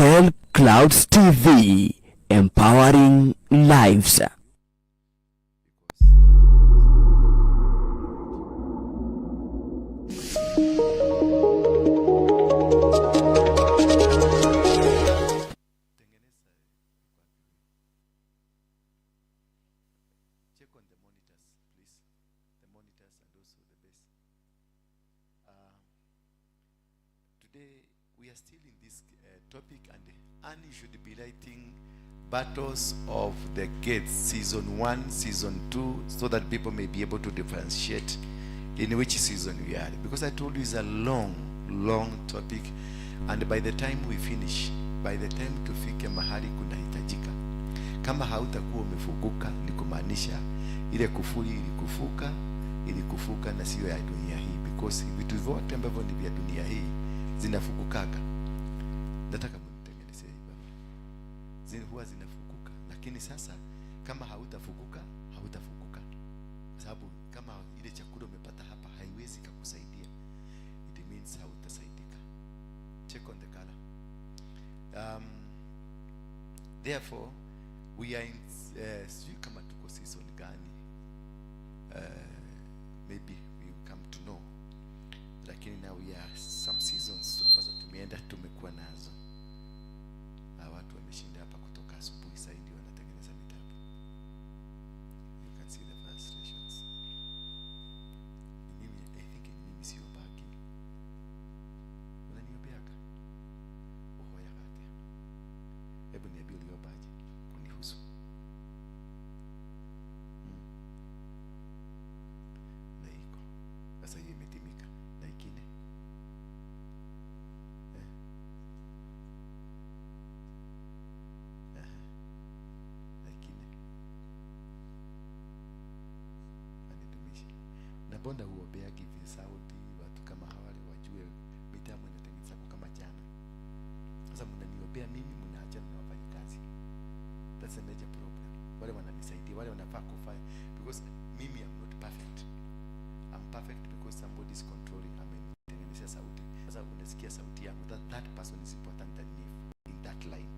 Bethel Clouds TV, empowering lives. We are still in this topic, and Annie should be writing Battles of the Gates, season 1, season 2, so that people may be able to differentiate in which season we are. Because I told you it's a long topic, and by the time we finish, by the time tufike mahali kunahitajika, kama hautakuwa umefuguka, ni kumaanisha ile kufuri ilikufuka na sio ya dunia hii, because vitu vyote ambavyo ni vya dunia hii zinafukukaga. Nataka mnitengenezee hivyo. Huwa zinafukuka, lakini sasa kama hautafukuka. Sababu kama ile chakula umepata hapa haiwezi kukusaidia, it means hautasaidika. Check on the color. Therefore we are in kama tuko season gani, maybe we will come to know. Lakini now we are some seasons ambazo tumeenda tumekuwa nazo. Watu wameshinda hapa kutoka asubuhi, sasa ndio wanatengeneza vitabu. You can see the frustrations. I think mimi sio baki. Unaniobeaka? Ohoya kati. Hebu niambie uliobaje kunihusu. Na iko. Sasa hiyo imetimika. Na ikine. Bonda huobea hivi sauti watu kama hawale wajue mitamu inatengeneza kwa kama jana. Sasa mnaniobea mimi, mnaachana na wafanyikazi. That's a major problem. Wale wananisaidia, wale wanafaa kufanya, because mimi am not perfect. I'm perfect because somebody is controlling. Amenitengenezea sauti. Sasa unasikia sauti yangu, that person is important than me in that line.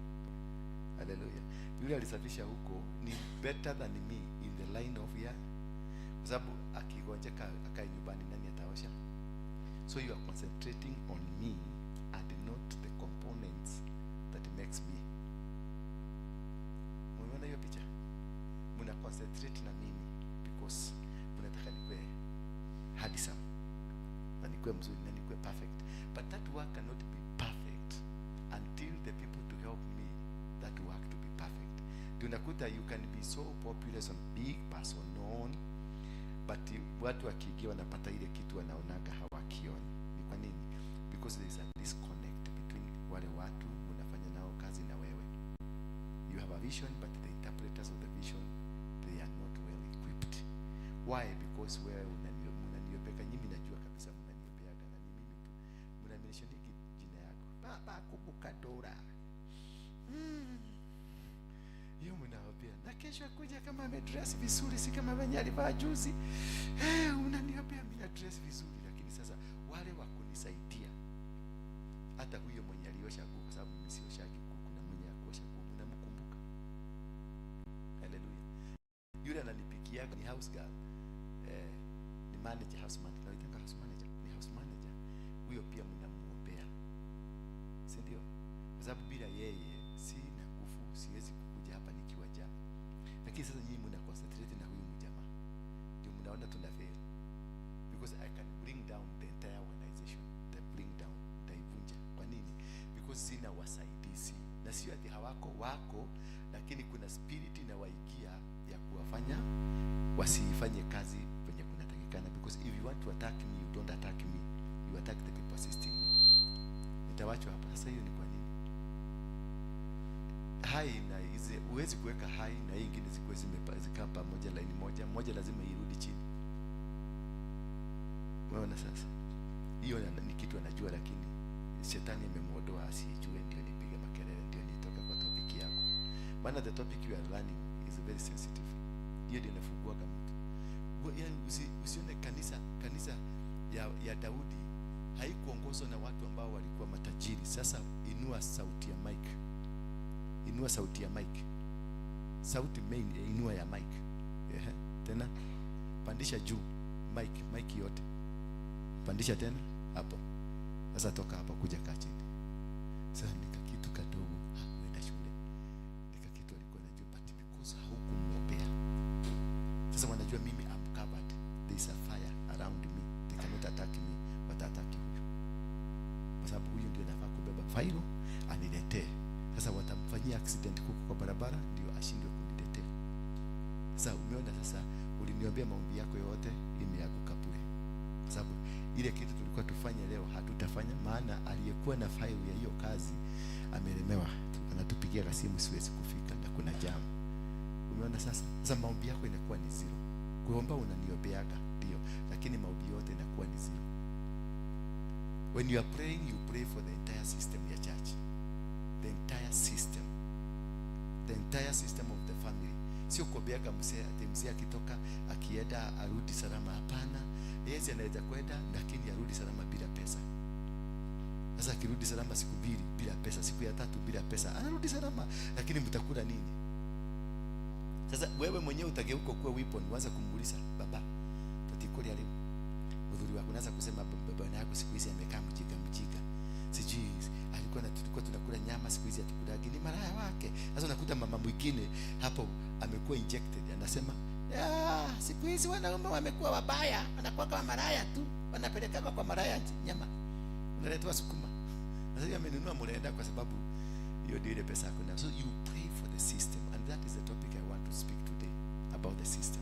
Hallelujah. Yule alisafisha huko ni better than me in the line of here. Kwa sababu akigonjeka akae nyumbani, nani ataosha? So you are concentrating on me and not the components that makes me. Mnaona hiyo picha? Mna concentrate na mimi because mnataka nikue handsome, na nikue mzuri, na nikue perfect. But that work cannot be perfect until the people to help me that work to be perfect. Tunakuta you can be so popular, some big person known, but watu wakiingia wanapata ile kitu wanaonaga hawakioni. Ni kwa nini? Because there is a disconnect between wale watu unafanya nao kazi na wewe. You have a vision, but the interpreters of the vision, they are not well equipped. Why? Because wewe unaniobeka, nyinyi najua kabisa mnaniobeaga, na ni mimi tu mnamentioniki jina yako baba kumbuka Ndura. Hiyo mnaopea. Na kesho kuja kama amedress vizuri, si kama wenye alivaa juzi. Unaniopea mimi na dress vizuri, lakini sasa wale wa kunisaidia, hata huyo mwenye aliosha nguo, kwa sababu mimi sioshaki nguo, kuna mwenye akosha nguo, mnamkumbuka. Hallelujah. Yule ananipikia ni house girl. Ni manager, house manager. Naitaka house manager. Ni house manager. Huyo pia mnamuombea. Si ndio? Kwa sababu bila yeye sina nguvu, siwezi kukuja hapa nikiwa jana. Lakini sasa nyinyi mna concentrate na huyu mjamaa, ndio mnaona tuna fail, because I can bring down the entire organization. The bring down, taivunja. Kwa nini? Because sina wasaidizi, na sio ati hawako, wako, lakini kuna spirit na waikia ya kuwafanya wasifanye kazi penye kunatakikana. Because if you want to attack me, you don't attack me, you attack the people assisting me. Nitawachwa hapa. Sasa hiyo ni kwa nini? Hai na hizi uwezi kuweka hai na hii nyingine zikuwe zimekaa pamoja line moja lazima irudi chini. Unaona sasa? Hiyo ni kitu anajua, lakini shetani amemwondoa asijue, ndio nipige makelele, ndio nitoka kwa topic yako. Maana the topic you are learning is very sensitive. Hiyo ndio inafungua kama mtu. Yaani usione kanisa ya Daudi haikuongozwa na watu ambao walikuwa matajiri. Sasa inua sauti ya mic. Inua sauti ya mic. Sauti main, inua ya mic. Tena pandisha juu mic yote. Pandisha tena hapo. Sasa toka hapa kuja kaa chini. Sasa nika kitu kadogo hakuenda shule. Nika kitu alikuwa anajua but because haukumwombea. Sasa wanajua mimi I'm covered. There is a fire around me. They cannot attack me, but attack you. Kwa sababu huyu ndio anafaa kubeba failo aniletee. Sasa watamfanyia accident huko kwa barabara ndio ashindwe kuniletea. Sasa umeona, sasa uliniombea maombi yako yote imeanguka bure. Kwa sababu ile kitu tulikuwa tufanye leo hatutafanya, maana aliyekuwa na faili ya hiyo kazi amelemewa, anatupigia simu siwezi kufika na kuna jam. Umeona sasa? Sasa maombi yako inakuwa ni zero. Kuomba unaniombeaga ndio, lakini maombi yote inakuwa ni zero. When you are praying, you pray for the entire system ya church. The entire system. The entire system of the family. Sio kuombeaga mzee akitoka akienda arudi salama, hapana. Yeye anaweza kwenda lakini arudi salama bila pesa. Sasa akirudi salama siku 2 bila pesa, siku ya 3 bila pesa, anarudi salama, lakini mtakula nini? Sasa wewe mwenyewe utageuka kuwa weapon, uanze kumuuliza baba, tutikuli leo. Udhuri wako unaanza kusema baba yako siku hizi amekaa mjinga. Sijui tulikuwa tunakula nyama, siku hizi hatukulagi, ni maraya wake. Sasa unakuta mama mwingine hapo amekuwa injected, anasema siku hizi wanaume wamekuwa wabaya, wanakuwa kama maraya tu, wanapeleka kwa maraya nyama, unaletewa sukuma. Sasa amenunua mlenda kwa sababu hiyo ndio ile pesa yako. So you pray for the system, and that is the topic I want to speak today about the system.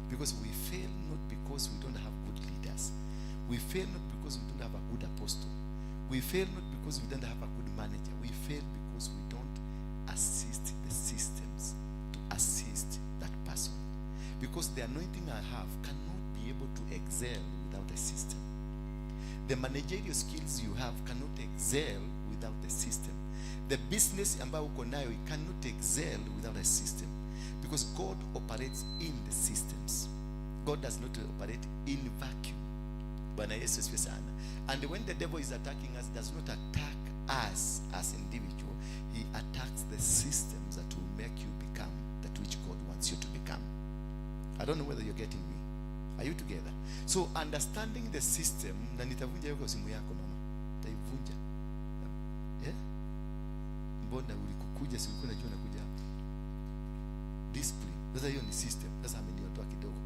Because we fail not because we don't have good leaders. We fail not because we don't have a good apostle. We fail not because we don't have a good manager. We fail because we don't assist the systems to assist that person. Because the anointing I have cannot be able to excel without a system. The managerial skills you have cannot excel without the system. The business ambayo uko nayo cannot excel without a system. Because God operates in the systems. God does not operate in vacuum. Bwana Yesu asifiwe sana. And when the devil is attacking us, does not attack us as individual. He attacks the systems that will make you become that which God wants you to become. I don't know whether you're getting me. Are you together? So understanding the system, na nitavunja hiyo simu yako mama. Taivunja. Yeah? Mbona ulikuja si ulikuwa unajua nakuja hapa? Discipline. Sasa hiyo ni system. Sasa ameniotoa kidogo.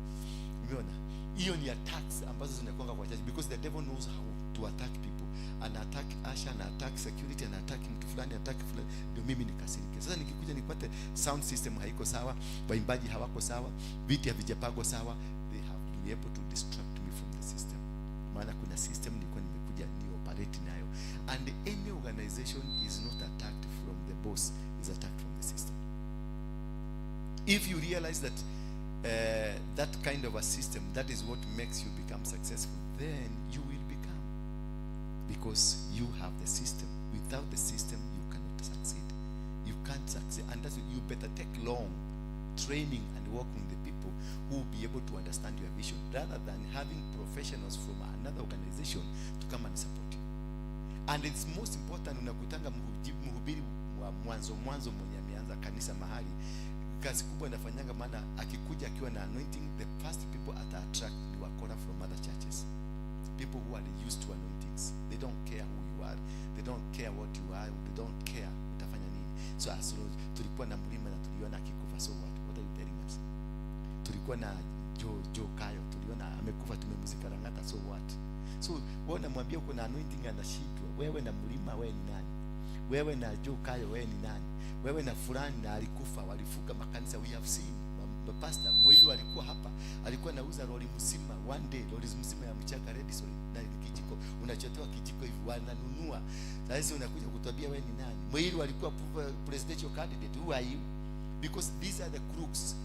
Umeona? Hiyo ni attacks ambazo zinakuanga kwa church, because the devil knows how to attack people. Ana attack Asha, ana attack security, ana attack mtu fulani, attack fulani, ndio mimi nikasirike. Sasa nikikuja nipate sound system haiko sawa, waimbaji hawako sawa, viti havijapagwa sawa, they have to be able to distract me from the system. Maana kuna system nilikuwa nimekuja ni operate nayo, and any organization is not attacked from the boss, is attacked from the system. If you realize that that kind of a system, that is what makes you become successful, then you will become, because you have the system. Without the system you cannot succeed. You can't succeed, and that's why you better take long training and working with the people who will be able to understand your vision, rather than having professionals from another organization to come and support you. And it's most important, unakutanga mhubiri wa mwanzo mwenye ameanza kanisa mahali, kazi kubwa anafanyanga, maana akikuja akiwa na anointing, the first people at attract ni wakora from other churches, people who are used to anointings. They don't care who you are, they don't care what you are, they don't care utafanya nini. So as tulikuwa na mlima na tuliona akikufa, so what are you telling us? Tulikuwa na Joe Kayo, tuliona amekufa, tumemuzika Langata, so what? So wewe unamwambia uko na anointing, anashitwa. Wewe na mlima, wewe ni nani? Wewe na Joe Kayo, wewe ni nani? Wewe na fulani na alikufa, walifuka makanisa. We have seen the pastor Moiro alikuwa hapa, alikuwa anauza lori mzima one day, lori mzima ya mchanga red soil na kijiko, unachotoa kijiko hivi wananunua. Sasa unakuja kutuambia wewe ni nani? Moiro alikuwa presidential candidate. Who are you? Because these are the crooks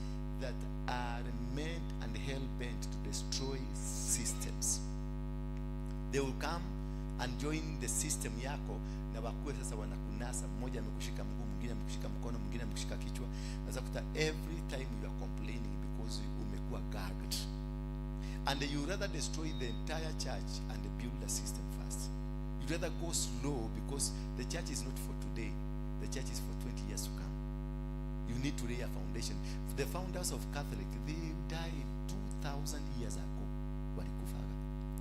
that are meant and hell bent to destroy systems. They will come and join the system yako, na wakue sasa wanakunasa. Mmoja amekushika mguu, mwingine amekushika mkono, mwingine amekushika kichwa. Sasa kuta every time you are complaining because umekuwa gagged, and you rather destroy the entire church and build a system first. You You'd rather go slow because the church is not for today. The church is for 20 years to come. You need to lay a foundation. The founders of Catholic, they died 2,000 years ago. Walikufaga.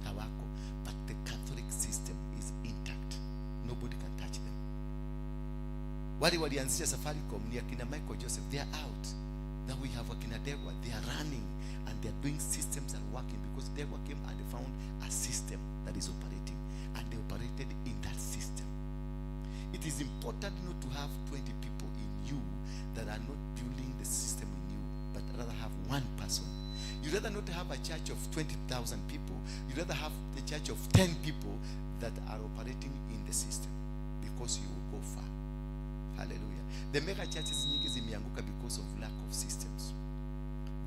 Hawako. But the Catholic system is intact. Nobody can touch them. Wale walianzisha Safaricom ni akina Michael Joseph. They are out. Now we have akina Degwa. They are running and they are doing systems that are working because Degwa came and they found a system that is operating, and they operated in that system. It is important not to have 20 people in you that are not building the system in you, but rather have one person. You rather not have a church of 20,000 people. You rather have the church of 10 people that are operating in the system, because you will go far. Hallelujah. The mega churches nyingi zimeanguka because of lack of systems.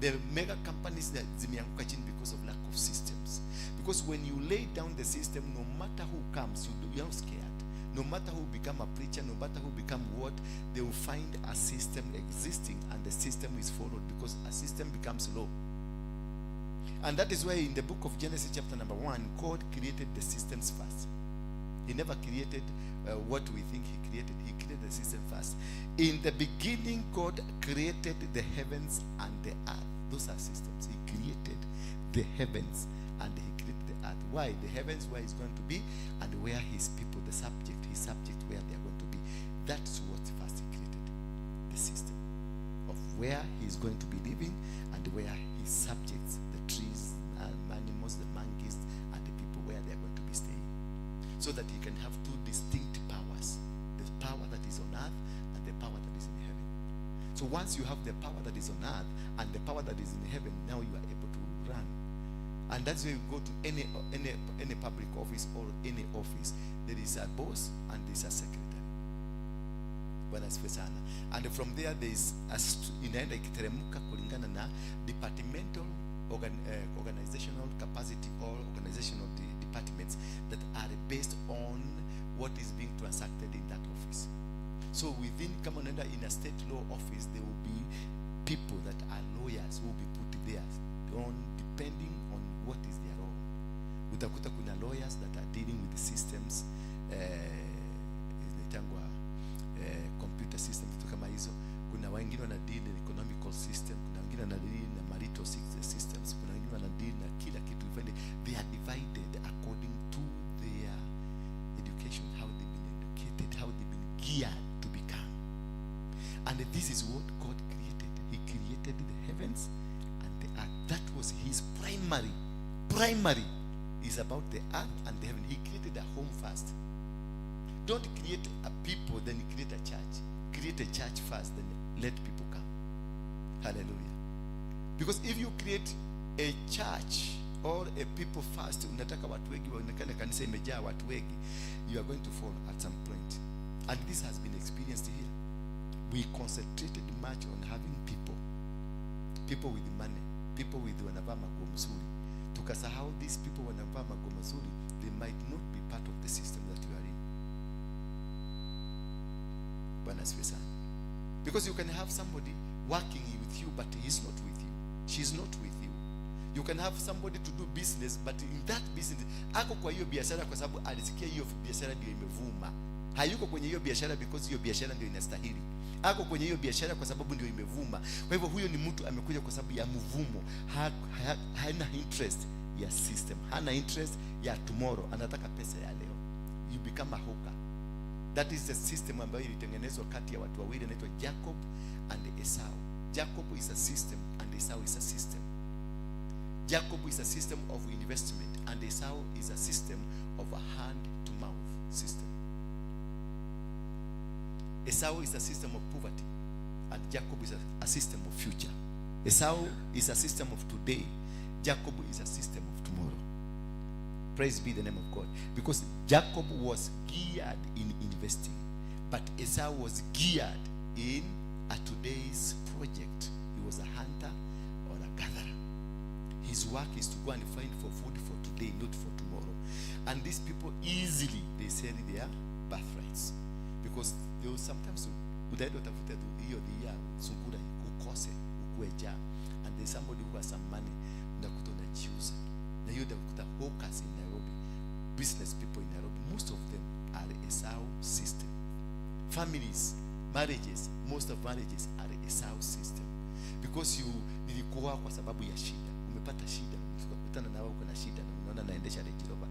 The mega companies that zimeanguka chini because of lack of systems. Because when you lay down the system, no matter who comes, you're not scared. No matter who become a preacher, no matter who become what, they will find a system existing, and the system is followed because a system becomes law. And that is why in the book of Genesis chapter number 1, God created the systems first. He never created what we think he created. He created the system first. In the beginning, God created the heavens and the earth. Those are systems. He created the heavens and he created the earth. Why? The heavens, where he's going to be, and where his people, the subject, his subject, where they are going to be. That's what first he created. The system of where he's going to be living and where his subjects, the trees, animals, the monkeys, and the people, where they are going to be staying. So that he can have two distinct powers. The power that is on earth and the power that is in heaven. So once you have the power that is on earth and the power that is in heaven, now you are able to run. And that's where you go to any public office or any office. There is a boss and there is a secretary. And from there is inaenda ikiteremka kulingana na departmental organizational capacity or organizational departments that are based on what is being transacted in that office. So within Kamanenda, in a state law office, there will be people that are lawyers who will be put there on depending on what is their role. Utakuta kuna lawyers that are dealing with the systems, computer systems, kama hizo. Kuna wengine wana deal na economical system, kuna wengine wana deal na marital systems, kuna wengine wana deal na kila kitu. They are divided according to their education, how they've been educated, how they've been geared to become. And this is what God created. He created the heavens and the earth. That was his primary is about the earth and the heaven. He created a home first. Don't create a people, then create a church. Create a church first, then let people come. Hallelujah. Because if you create a church or a people first, unataka watu wengi waonekane kanisa imejaa watu wengi, you are going to fall at some point. And this has been experienced here. We concentrated much on having people with money, people with wanavaa maguo mzuri. Tukasahau these people wanavaa maguo mzuri, they might not be part of the system that you are in. Because you can have somebody working with you, but he's not with you. She's not with you. You can have somebody to do business, but in that business, ako kwa hiyo biashara kwa sababu alisikia hiyo biashara ndio imevuma. Hayuko kwenye hiyo biashara because hiyo biashara ndio inastahili. Ako kwenye hiyo biashara kwa sababu ndio imevuma. Kwa hivyo huyo ni mtu amekuja kwa sababu ya mvumo. Hana interest ya system. Hana interest ya tomorrow. Anataka pesa ya leo. You become a hawker. That is the system ambayo ilitengenezwa kati ya watu wawili inaitwa Jacob and Esau. Jacob is a system and Esau is a system. Jacob is a system of investment and Esau is a system of a hand-to-mouth system. Esau is a system of poverty and Jacob is a system of future. Esau is a system of today. Jacob is a system of tomorrow. Praise be the name of God. Because Jacob was geared in investing, but Esau was geared in a today's project. He was a hunter or a gatherer. His work is to go and find for food for today, not for tomorrow. And these people easily, they sell their birthrights. Because they will sometimes and there's somebody who has some money, unakuta unajiuza. Na hiyo utakuta hawkers in Nairobi, business people in Nairobi, most of them are Esau system. Families, marriages, most of marriages are Esau system. Because nilikuoa kwa sababu ya shida. Umepata shida, ukakutana na wewe uko na shida na unaona naendesha Range Rover.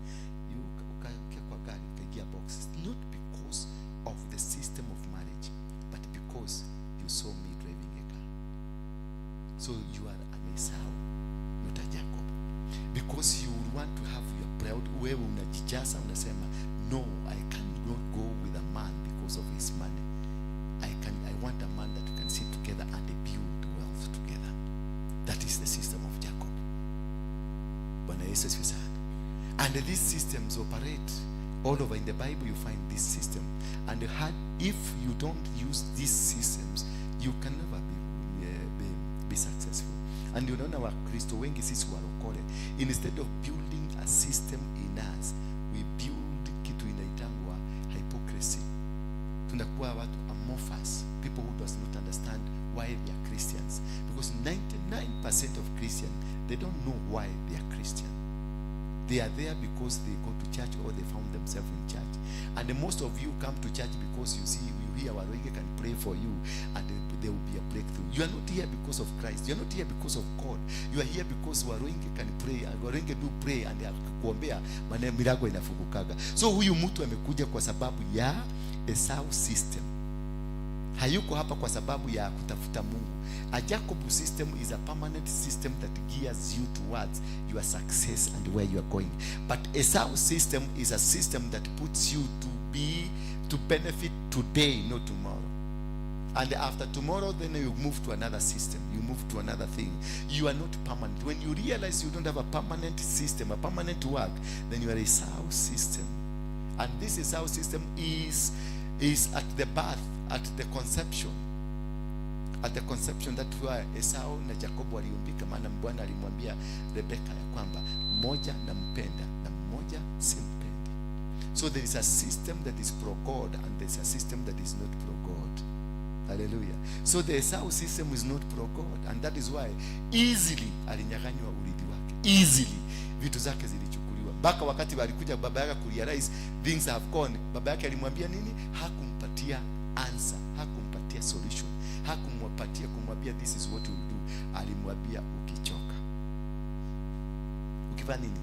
Ukakaa kwa gari, ukaingia box. Not because of the system of marriage, but because you saw me driving a car. So you are an Esau, not a Jacob. Because you would want to have your proud, wewe unajijaza unasema, no, I cannot go with a man because of his money. I want a man that we can sit together and build wealth together. That is the system of Jacob. Bwana Yesu asifiwe sana. And these systems operate all over in the Bible. You find this system, and if you don't use these systems, you can never be successful. And unaona Wakristo wengi sisi walokole, instead of building a system in us, we build kitu inaitangwa hypocrisy. Tunakuwa watu amorphous, people who does not understand why they are Christians, because 99% of Christians, they don't know why they are Christian. They are there because they go to church or they found themselves in church. And most of you come to church because you hear Waruinge can pray for you and there will be a breakthrough. You are not here because of Christ. You are not here because of God. You are here because Waruinge can pray, and Waruinge do pray, and kuombea maana mirago inafungukaga. So huyu mtu amekuja kwa sababu ya Esau system. Hayuko hapa kwa sababu ya kutafuta Mungu. A Jacob system is a permanent system that gears you towards your success and where you are going. But Esau system is a system that puts you to benefit today, not tomorrow. And after tomorrow, then you move to another system. You move to another thing. You are not permanent. When you realize you don't have a permanent system, a permanent work, then you are a Esau system. And this Esau system is at the birth, at the conception. At the conception, that why Esau na Jacob waliumbika, maana Bwana alimwambia Rebeka ya kwamba mmoja nampenda na mmoja simpendi. So there is a system that is pro God and there is a system that is not pro God. Hallelujah. So the Esau system is not pro God, and that is why easily alinyang'anywa urithi wake. Easily vitu zake zilichukuliwa. Mpaka wakati walikuja baba yake kurealize things have gone, baba yake alimwambia nini? Hakumpatia answer, hakumpatia solution, hakumpatia kumwambia this is what you will do. Alimwambia ukichoka. Ukifanya nini?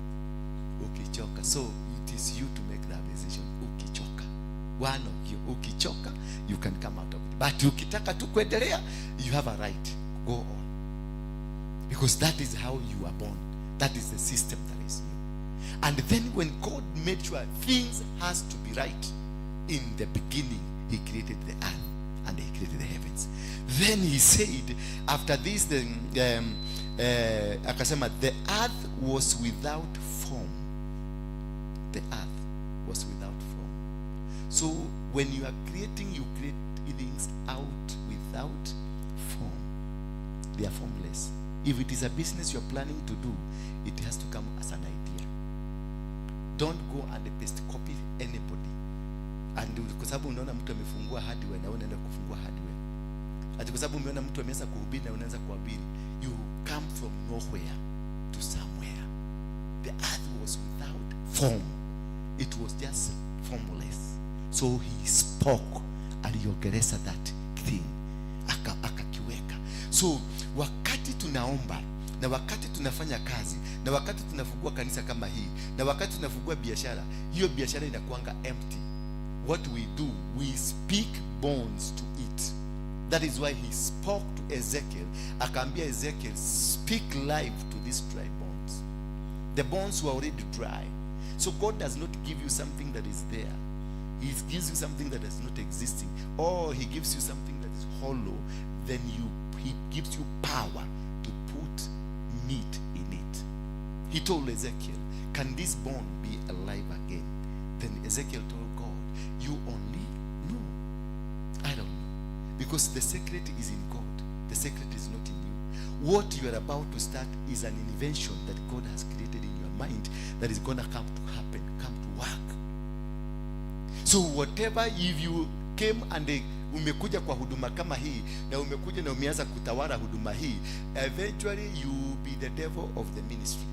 Ukichoka. So it is you to make that decision. Ukichoka. One of you, ukichoka, you can come out of it. But ukitaka tu kuendelea, you have a right. Go on. Because that is how you are born. That is the system that is new. And then when God made sure things has to be right, in the beginning, he created the earth and he created the heavens. Then he said, after this, akasema, the earth was without form. The earth was without form. So when you are creating, you create things out without form. They are formless. If it is a business you are planning to do, it has to come as an idea. Don't go and paste copy anybody. And kwa sababu unaona mtu amefungua hardware na unaenda kufungua hardware. Ati kwa sababu umeona mtu ameanza kuhubiri na unaanza kuhubiri. You come from nowhere to somewhere. The earth was without form. It was just formless. So he spoke, aliongeleza that thing, akakiweka. So wakati tunaomba, na wakati tunafanya kazi, na wakati tunafungua kanisa kama hii, na wakati tunafungua biashara, hiyo biashara inakuanga empty. What we do, we speak bones to it. That is why he spoke to Ezekiel. Akaambia Ezekiel, speak life to these dry bones. The bones were already dry. So God does not give you something that is there. He gives you something that is not existing. Or he gives you something that is hollow. Then he gives you power to put meat in it. He told Ezekiel, can this bone be alive again? Then Ezekiel told God, you only know. I don't know. Because the secret is in God. The secret is not in you. What you are about to start is an invention that God has created in your mind that is going to come to happen, come to work. So whatever, if you came and umekuja kwa huduma kama hii, na umekuja na umeanza kutawala huduma hii, eventually you will be the devil of the ministry.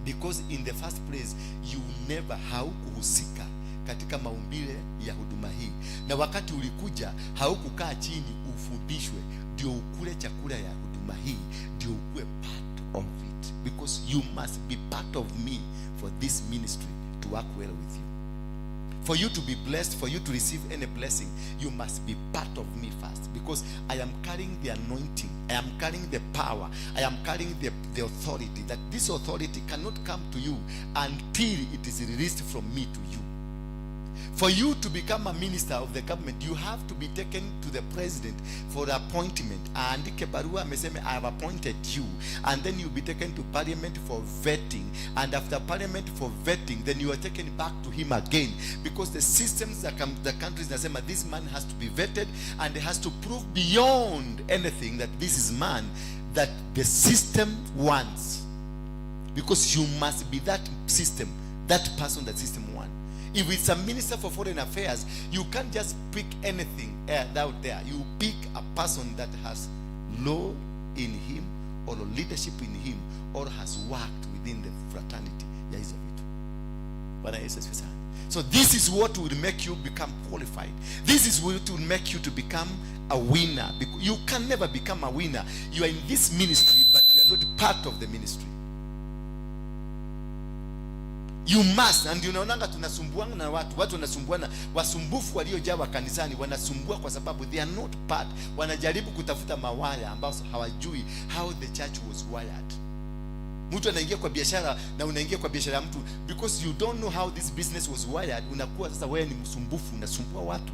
because in the first place you never haukuhusika katika maumbile ya huduma hii, na wakati ulikuja haukukaa chini ufundishwe ndio ukule chakula ya huduma hii, ndio ukue part of it, because you must be part of me for this ministry to work well with you. For you to be blessed, for you to receive any blessing, you must be part of me first, because I am carrying the anointing, I am carrying the power, I am carrying the authority, that this authority cannot come to you until it is released from me to you. For you to become a minister of the government, you have to be taken to the president for appointment. Andike barua ameseme I have appointed you, and then you be taken to parliament for vetting, and after parliament for vetting, then you are taken back to him again, because the systems that the countries nasema this man has to be vetted and has to prove beyond anything that this is man that the system wants, because you must be that system, that person that system wants. If it's a minister for foreign affairs, you can't just pick anything out there. You pick a person that has law in him, or leadership in him, or has worked within the fraternity. So this is what will make you become qualified. This is what will make you to become a winner. You can never become a winner. You are in this ministry, but you are not part of the ministry. You must. And unaonanga tunasumbuana na watu wanasumbuana, wasumbufu waliojawa kanisani wanasumbua kwa sababu they are not part. Wanajaribu kutafuta mawaya ambao hawajui how the church was wired. Mtu anaingia kwa biashara na unaingia kwa biashara ya mtu, because you don't know how this business was wired, unakuwa sasa wewe ni msumbufu, unasumbua watu.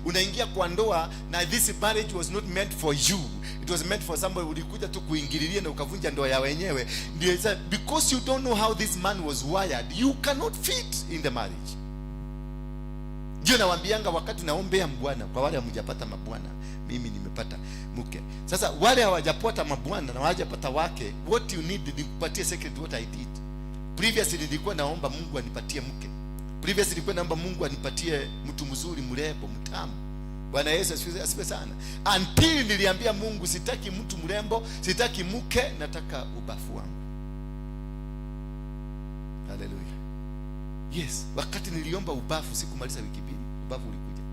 Unaingia kwa ndoa na this marriage was not meant for you, it was meant for somebody. Ulikuja tu kuingililia na ukavunja ndoa ya wenyewe, because you don't know how this man was wired, you cannot fit in the marriage. Ndio nawaambianga wakati naombea mbwana, kwa wale hamjapata mabwana, mimi nimepata mke. Sasa wale hawajapata mabwana na hawajapata wake, what you need ni kupatia secret what I did. Previously nilikuwa naomba Mungu anipatie mke. Previously nilikuwa naomba Mungu anipatie mtu mzuri, mrembo, mtamu. Bwana Yesu asifiwe sana. Until niliambia Mungu sitaki mtu mrembo, sitaki mke, nataka ubafu wangu. Hallelujah. Yes, wakati niliomba ubafu sikumaliza wiki mbili, ubafu ulikuja.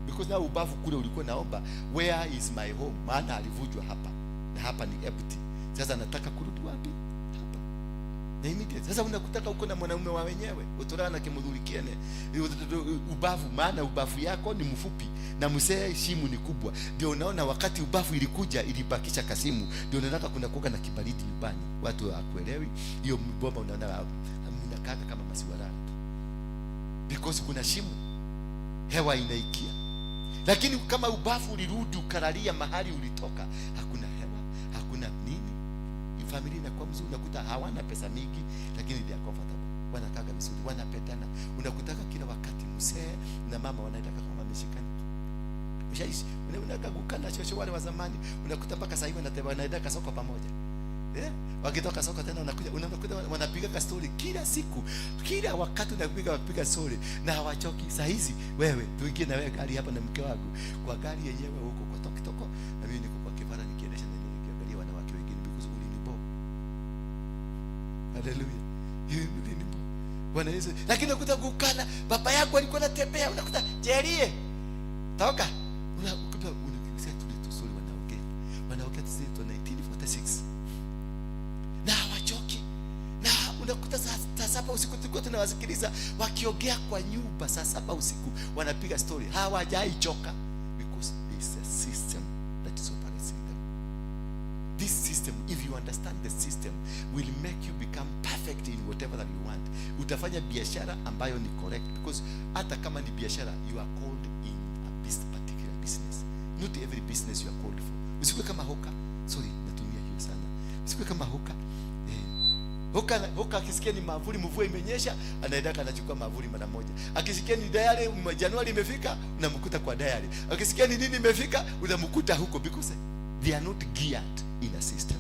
Because now ubafu kule ulikuwa naomba, where is my home? Maana alivujwa hapa na hapa ni empty. Sasa nataka kurudi wapi? Hapa. Na immediate. Sasa unakutaka uko na mwanaume wa wenyewe, utorana kimudhulikiene. Ubafu, maana ubafu yako ni mfupi na msee shimu ni kubwa. Ndio unaona wakati ubafu ilikuja ilibakisha kasimu. Ndio unaona kuna kuoga na kibaridi nyumbani. Watu hawakuelewi. Hiyo bomba unaona mnakaa kama masiwara. Because kuna shimu, hewa inaikia. Lakini kama ubafu ulirudi ukaralia mahali ulitoka, hakuna hewa, hakuna nini, familia inakuwa mzuri. Unakuta hawana pesa mingi, lakini they are comfortable, wanakaa vizuri, wanapendana. Unakutaka kila wakati msee na mama wanaenda kama wameshikana. Ushaishi unakagukana shosho wale wa zamani, unakuta mpaka sasa hivi wanaenda kasoko pamoja. Wakitoka soko tena unakuta wanapiga story kila siku, kila wakati unapiga story na hawachoki. Saa hizi wewe tuingie na wewe gari hapa na mke wangu kwa gari yenyewe huko kwa tokitoko, na mimi niko kwa kivara nikiendesha na nikiangalia wanawake wengine, because ulinibo. Hallelujah. Ulinibo. Bwana Yesu. Lakini unakuta kukana, baba yako alikuwa anatembea, unakuta jerie toka unakuta unakisia tulitusuri wanaongea sisi 1946 na hawachoki. Na unakuta saa saba usiku tulikuwa tunawasikiliza wakiongea kwa nyumba, saa saba usiku wanapiga story, hawajaichoka, because this is a system that is operating them. This system, if you understand the system, will make you become perfect in whatever that you want. Utafanya biashara ambayo ni correct, because hata kama ni biashara, you are called in a particular business. Not every business you are called for. Usikue kama hoka. Sorry, natumia hiyo sana. Usikue kama hoka. Hoka akisikia ni mavuli, mvua imenyesha, anaenda anachukua mavuli mara moja. Akisikia ni diary, Januari imefika, unamkuta kwa diary. Akisikia ni nini imefika, unamkuta huko, because they are not geared in a system.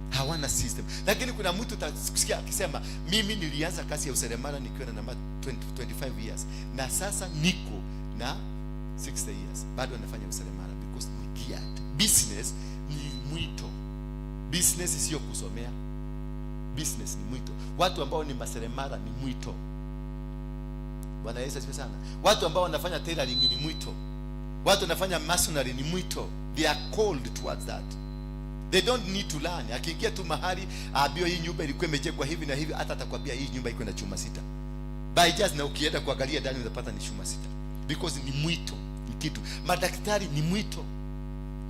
Hawana system. Lakini kuna mtu utasikia akisema, mimi nilianza kazi ya useremala nikiwa na namba 25 years. Na sasa niko na 60 years. Bado anafanya useremala, because ni geared. Business ni mwito. Business sio kusomea. business ni mwito. Watu ambao ni maseremala ni mwito. Bwana Yesu asifiwe sana. Watu ambao wanafanya tailoring ni mwito. Watu wanafanya masonry ni mwito. They are called towards that. They don't need to learn. Akiingia tu mahali aambiwe hii nyumba ilikuwa imejengwa hivi na hivi, hata atakwambia hii nyumba iko na chuma 6. By just na ukienda kuangalia ndani unapata ni chuma 6. Because ni mwito, ni kitu. Madaktari ni mwito.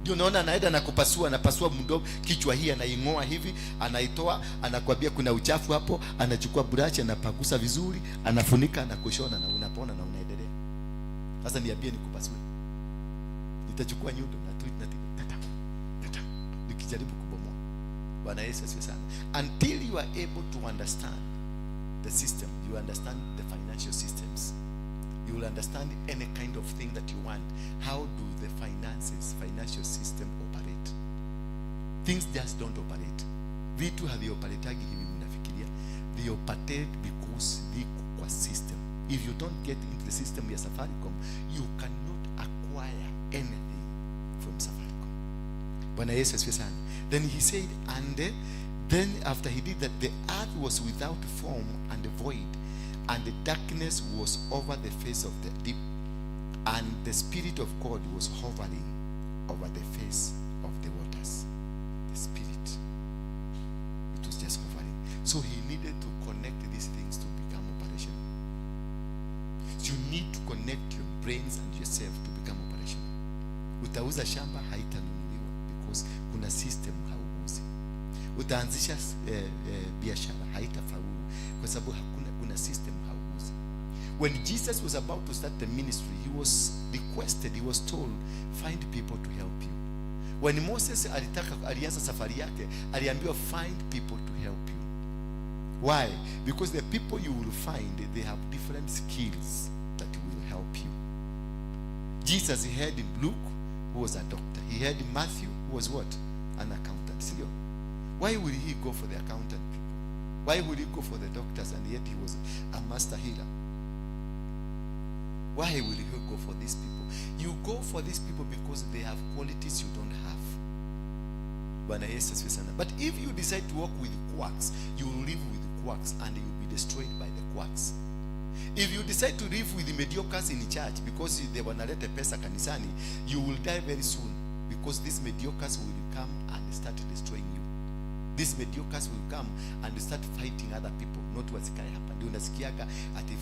Ndio unaona anaenda na kupasua, anapasua mdomo, kichwa hii anaingoa hivi, anaitoa, anakwambia kuna uchafu hapo, anachukua brush, anapagusa vizuri, anafunika, anakushona na unapona na unaendelea. Sasa niambie nikupasue. Nitachukua nyundo na tweet na nikijaribu kubomoa. Bwana Yesu asifiwe sana. Until you are able to understand the system, you understand the financial systems, you will understand any kind of thing that you want. How do the financial system operate? Things just don't operate. Vitu havioperatagi hivi mnafikiria. They operate because viko kwa system. If you don't get into the system ya Safaricom, you cannot acquire anything from Safaricom. Bwana Yesu asifiwe sana. Then he said, and then after he did that, the earth was without form and void, and the darkness was over the face of the deep, and the Spirit of God was hovering over the face of the waters. The Spirit, it was just hovering. So he needed to connect these things to become operational. You need to connect your brains and yourself to become operational. Utauza shamba haitanunuliwa because kuna system hauuzi. Utaanzisha biashara haitafaulu kwa sababu kuna system hauuzi. When Jesus was about to start the ministry, he was requested, he was told, find people to help you. When Moses alianza safari yake, aliambiwa find people to help you. Why? Because the people you will find, they have different skills that will help you. Jesus, he had Luke, who was a doctor. He had Matthew, who was what? An accountant. See? Why would he go for the accountant people? Why would he go for the doctors and yet he was a master healer? Why will he go for these people? You go for these people because they have qualities you don't have. But if you decide to walk with quacks, you will live with quacks and you will be destroyed by the quacks. If you decide to live with the mediocres in church because they wanaleta pesa kanisani, you will die very soon because these mediocres will come and start destroying you. These mediocres will come and start fighting other people. Not wasikae hapa. Ndio unasikiaga ati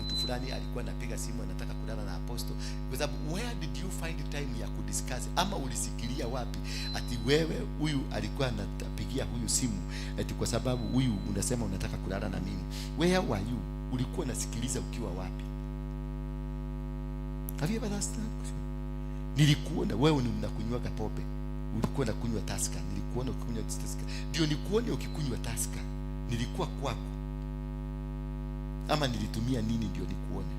mtu fulani alikuwa anapiga simu anataka kulala na apostle. Kwa sababu where did you find time ya kudiscuss? Ama ulisikilia wapi ati wewe huyu alikuwa anapigia huyu simu ati kwa sababu huyu unasema unataka kulala na mimi? Where were you? Ulikuwa unasikiliza ukiwa wapi? Have you ever asked that? Nilikuona wewe ni mnakunywa pombe. Ulikuwa unakunywa Tusker. Nilikuona ukikunywa Tusker. Ndio nikuone ukikunywa Tusker. Nilikuwa kwako. Ama nilitumia nini ndio nikuone?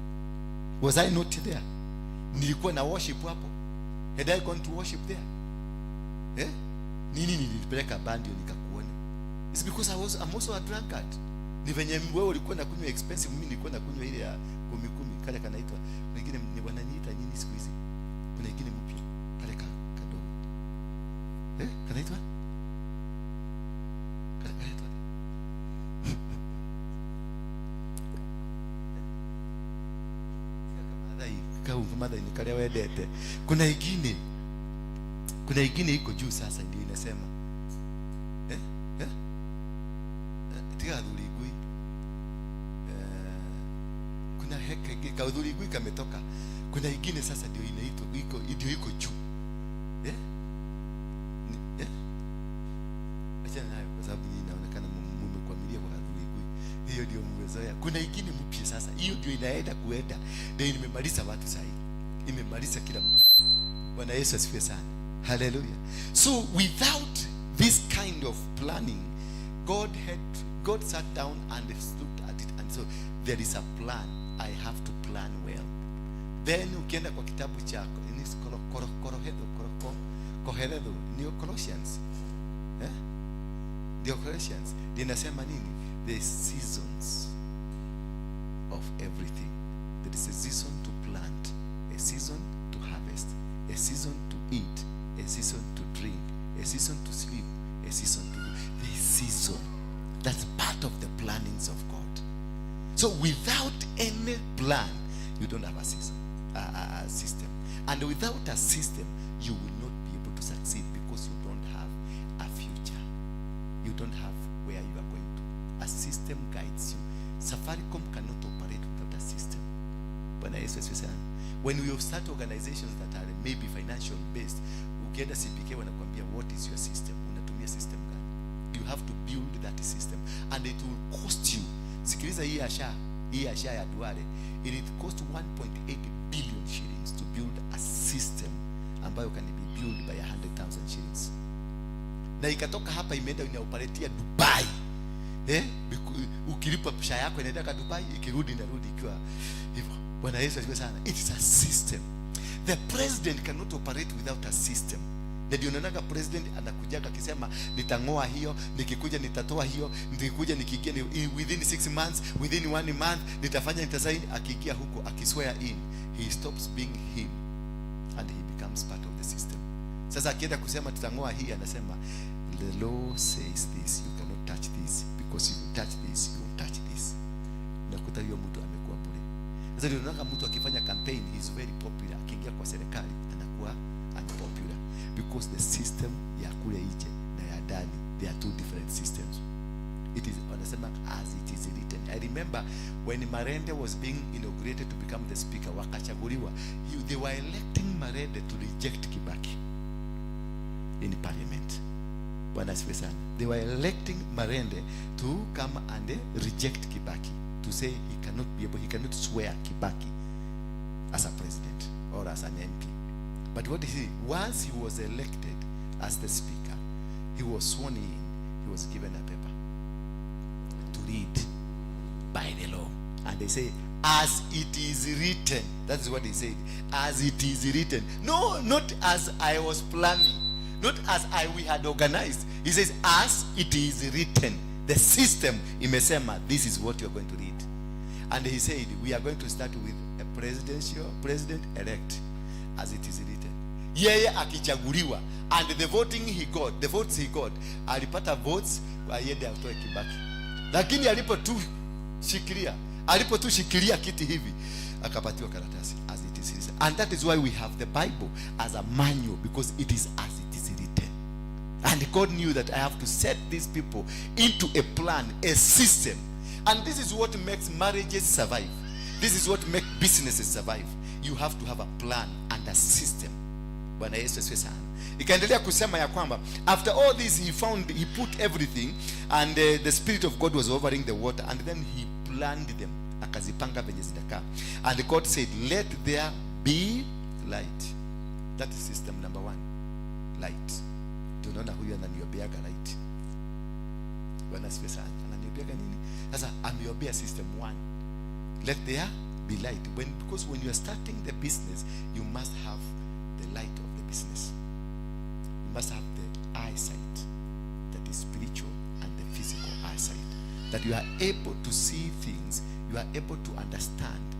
Was I not there? Nilikuwa na worship hapo. Had I gone to worship there? Eh? Nini nilipeleka bandi nikakuone? It's because I'm also a drunkard. Ni venye wewe ulikuwa unakunywa expensive, mimi nilikuwa nakunywa ile ya 10 kale kanaitwa. Wengine ni wananiita nini siku hizi? Kuna ingine mpya kale kadogo. Kanaitwa? Kanaitwa. Kama ni kale wedete. Kuna ingine iko juu sasa ndio inasema. Tigadhuligui. Kuna heka kaudhuligui kametoka. Kuna ingine sasa ndio inaitwa iko juu. Acha nayo kwa sababu inaonekana mmekwamilia kwa kadhuligui. Hiyo ndio mwezoea. Kuna ingine mpya sasa. Hiyo ndio inaenda kuenda. Ndio imemaliza watu sasa. Imemaliza kila mtu. Bwana Yesu asifiwe sana. Hallelujah. So without this kind of planning, God sat down and looked at it and so there is a plan. I have to plan well. Then ukienda kwa kitabu cha Koheredo ni Colossians. The Colossians linasema nini? The seasons of everything. There is a season to plant, a season to harvest, a season to eat, a season to drink, a season to sleep, a season to do. The season. That's part of the plannings of God. So without any plan, you don't have a system. And without a system, you will not be able to succeed because you don't have a future. You don't have where you are going to. A system guides you. Safaricom cannot operate without a system. When we start organizations that are maybe financial based, ukienda CPK wanakuambia what is your system? Unatumia system gani? You have to build that system, and it will cost you. Sikiliza hii asha ya Duale, it cost 1.8 billion shillings to build a system ambayo can be built by 100,000 shillings. Na ikatoka hapa imeenda inaoperatia Dubai. Ukilipa pesa yako inaenda Dubai, ikirudi inarudi ikiwa hivyo. Bwana Yesu asifiwe sana. It is a system. The president cannot operate without a system. Ndio unaona president anakujaga akisema nitangoa hiyo, nikikuja nitatoa hiyo, nikikuja nikiingia within 6 months, within 1 month nitafanya nitasaini. Akiingia huko akiswear in, he stops being him and he becomes part of the system. Sasa akienda kusema tutangoa hii, anasema the law says this, you cannot touch this, because if you touch this you will touch this. Nakuta hiyo mtu amekuwa bure. Sasa ndio unaona mtu akifanya campaign he is very popular, akiingia kwa serikali anakuwa unpopular, because the system ya kule nje na ya ndani, there are two different systems. It is wanasema as it is written. I remember when Marende was being inaugurated to become the speaker, wakachaguliwa, they were electing Marende to reject Kibaki in parliament. Bwana asifiwe sana. They were electing Marende to come and reject Kibaki, to say he cannot swear Kibaki as a president or as an MP. But what is he? Once he was elected as the speaker, he was sworn in, he was given a paper to read by the law. And they say, as it is written. That is what he said. As it is written. No, not as I was planning. Not as we had organized. He says, as it is written. The system, imesema, this is what you are going to read. And he said, we are going to start with a president-elect, as it is written. Yeye akichaguliwa, and the votes he got, alipata votes ayende atoe Kibaki. Lakini alipo shikilia kiti hivi, akapatiwa karatasi as it is written. And that is why we have the Bible as a manual, because it is as it is written. And God knew that I have to set these people into a plan, a system. And this is what makes marriages survive. This is what makes businesses survive. You have to have a plan and a system. Bwana Yesu asifiwe sana. Ikaendelea kusema ya kwamba after all this he put everything, and the Spirit of God was hovering the water, and then he planned them, akazipanga venye zitakaa. And God said, let there be light. That is system number 1. Light. Tunaona huyu ananiobeaga light. Bwana asifiwe sana. Ananiobeaga nini? Sasa ameobea system 1. Let there be light. Because when you are starting the business, you must have the light of the business. You must have the eyesight that is spiritual and the physical eyesight, that you are able to see things, you are able to understand.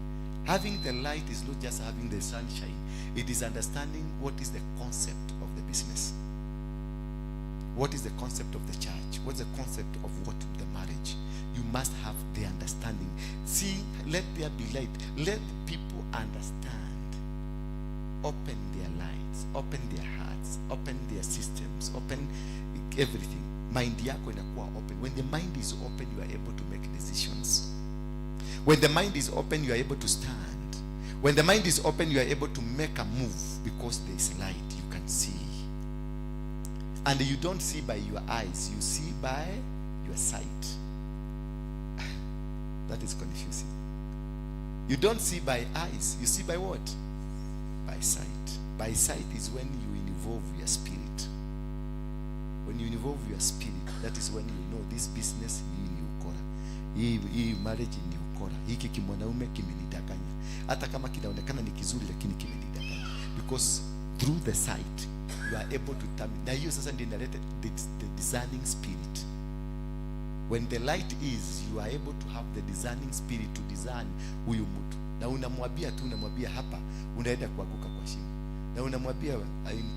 Having the light is not just having the sunshine, it is understanding what is the concept of the business. What is the concept of the church? What's the concept of what the marriage? You must have the understanding. See, let there be light. Let people understand. Open their lights, open their hearts, open their systems, open everything. Mind yako inakuwa open. When the mind is open, you are able to make decisions. When the mind is open, you are able to stand. When the mind is open, you are able to make a move, because there is light. You can see. And you don't see by your eyes, you see by your sight. That is confusing. You don't see by eyes, you see by what? By sight. By sight is when you involve your spirit. When you involve your spirit, that is when you know this business hii ni ukora. Hii marriage ni ukora. Hiki kimwanaume kimenidanganya. Hata kama kinaonekana ni kizuri, lakini kimenidanganya. Because through the sight, you are able to determine. Na hiyo sasa ndio inaleta the discerning spirit. When the light is, you are able to have the discerning spirit to discern huyu mtu. Na unamwambia hapa, unaenda kuanguka kwa shimo. Na unamwambia in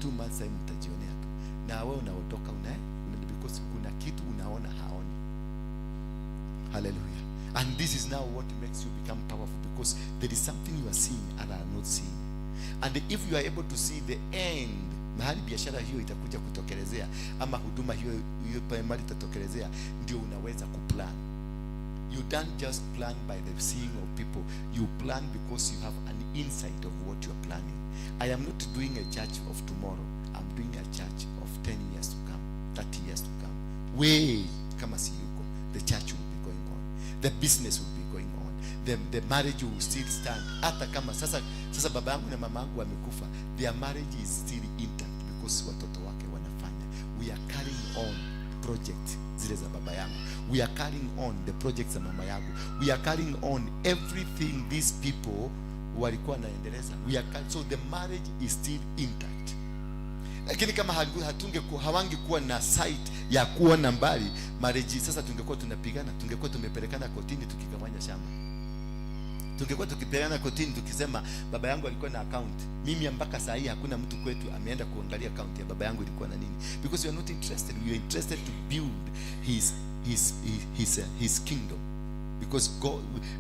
2 months time utajionea tu. Na wewe unaotoka because kuna kitu unaona haoni. Hallelujah. And this is now what makes you become powerful, because there is something you are seeing and are not seeing. And if you are able to see the end, mahali biashara hiyo itakuja kutokelezea, ama huduma hiyo mahali itatokelezea, ndio unaweza kuplan. You don't just plan by the seeing of people. You plan because you have an insight of what you are planning. I am not doing a church of tomorrow. I'm doing a church of 10 years to come, 30 years to come. Way kama si yuko, the church will be going on. The business will be going on. The marriage will still stand. Hata kama sasa baba yangu na mama yangu wamekufa, their marriage is still intact because watoto wake wanafanya. We are carrying on project zile za baba yangu. We are carrying on the projects za mama yangu. We are carrying on everything these people walikuwa naendeleza. So the marriage is still intact. Lakini kama hawangekuwa na sight ya kuona mbali marriage, sasa tungekuwa tunapigana, tungekuwa tumepelekana kotini tukigawanya shamba. Tungekuwa tukipelekana kotini tukisema baba yangu alikuwa na account. Mimi mpaka saa hii hakuna mtu kwetu ameenda kuangalia account ya baba yangu ilikuwa na nini. Because we are not interested. We are interested to build his kingdom. Because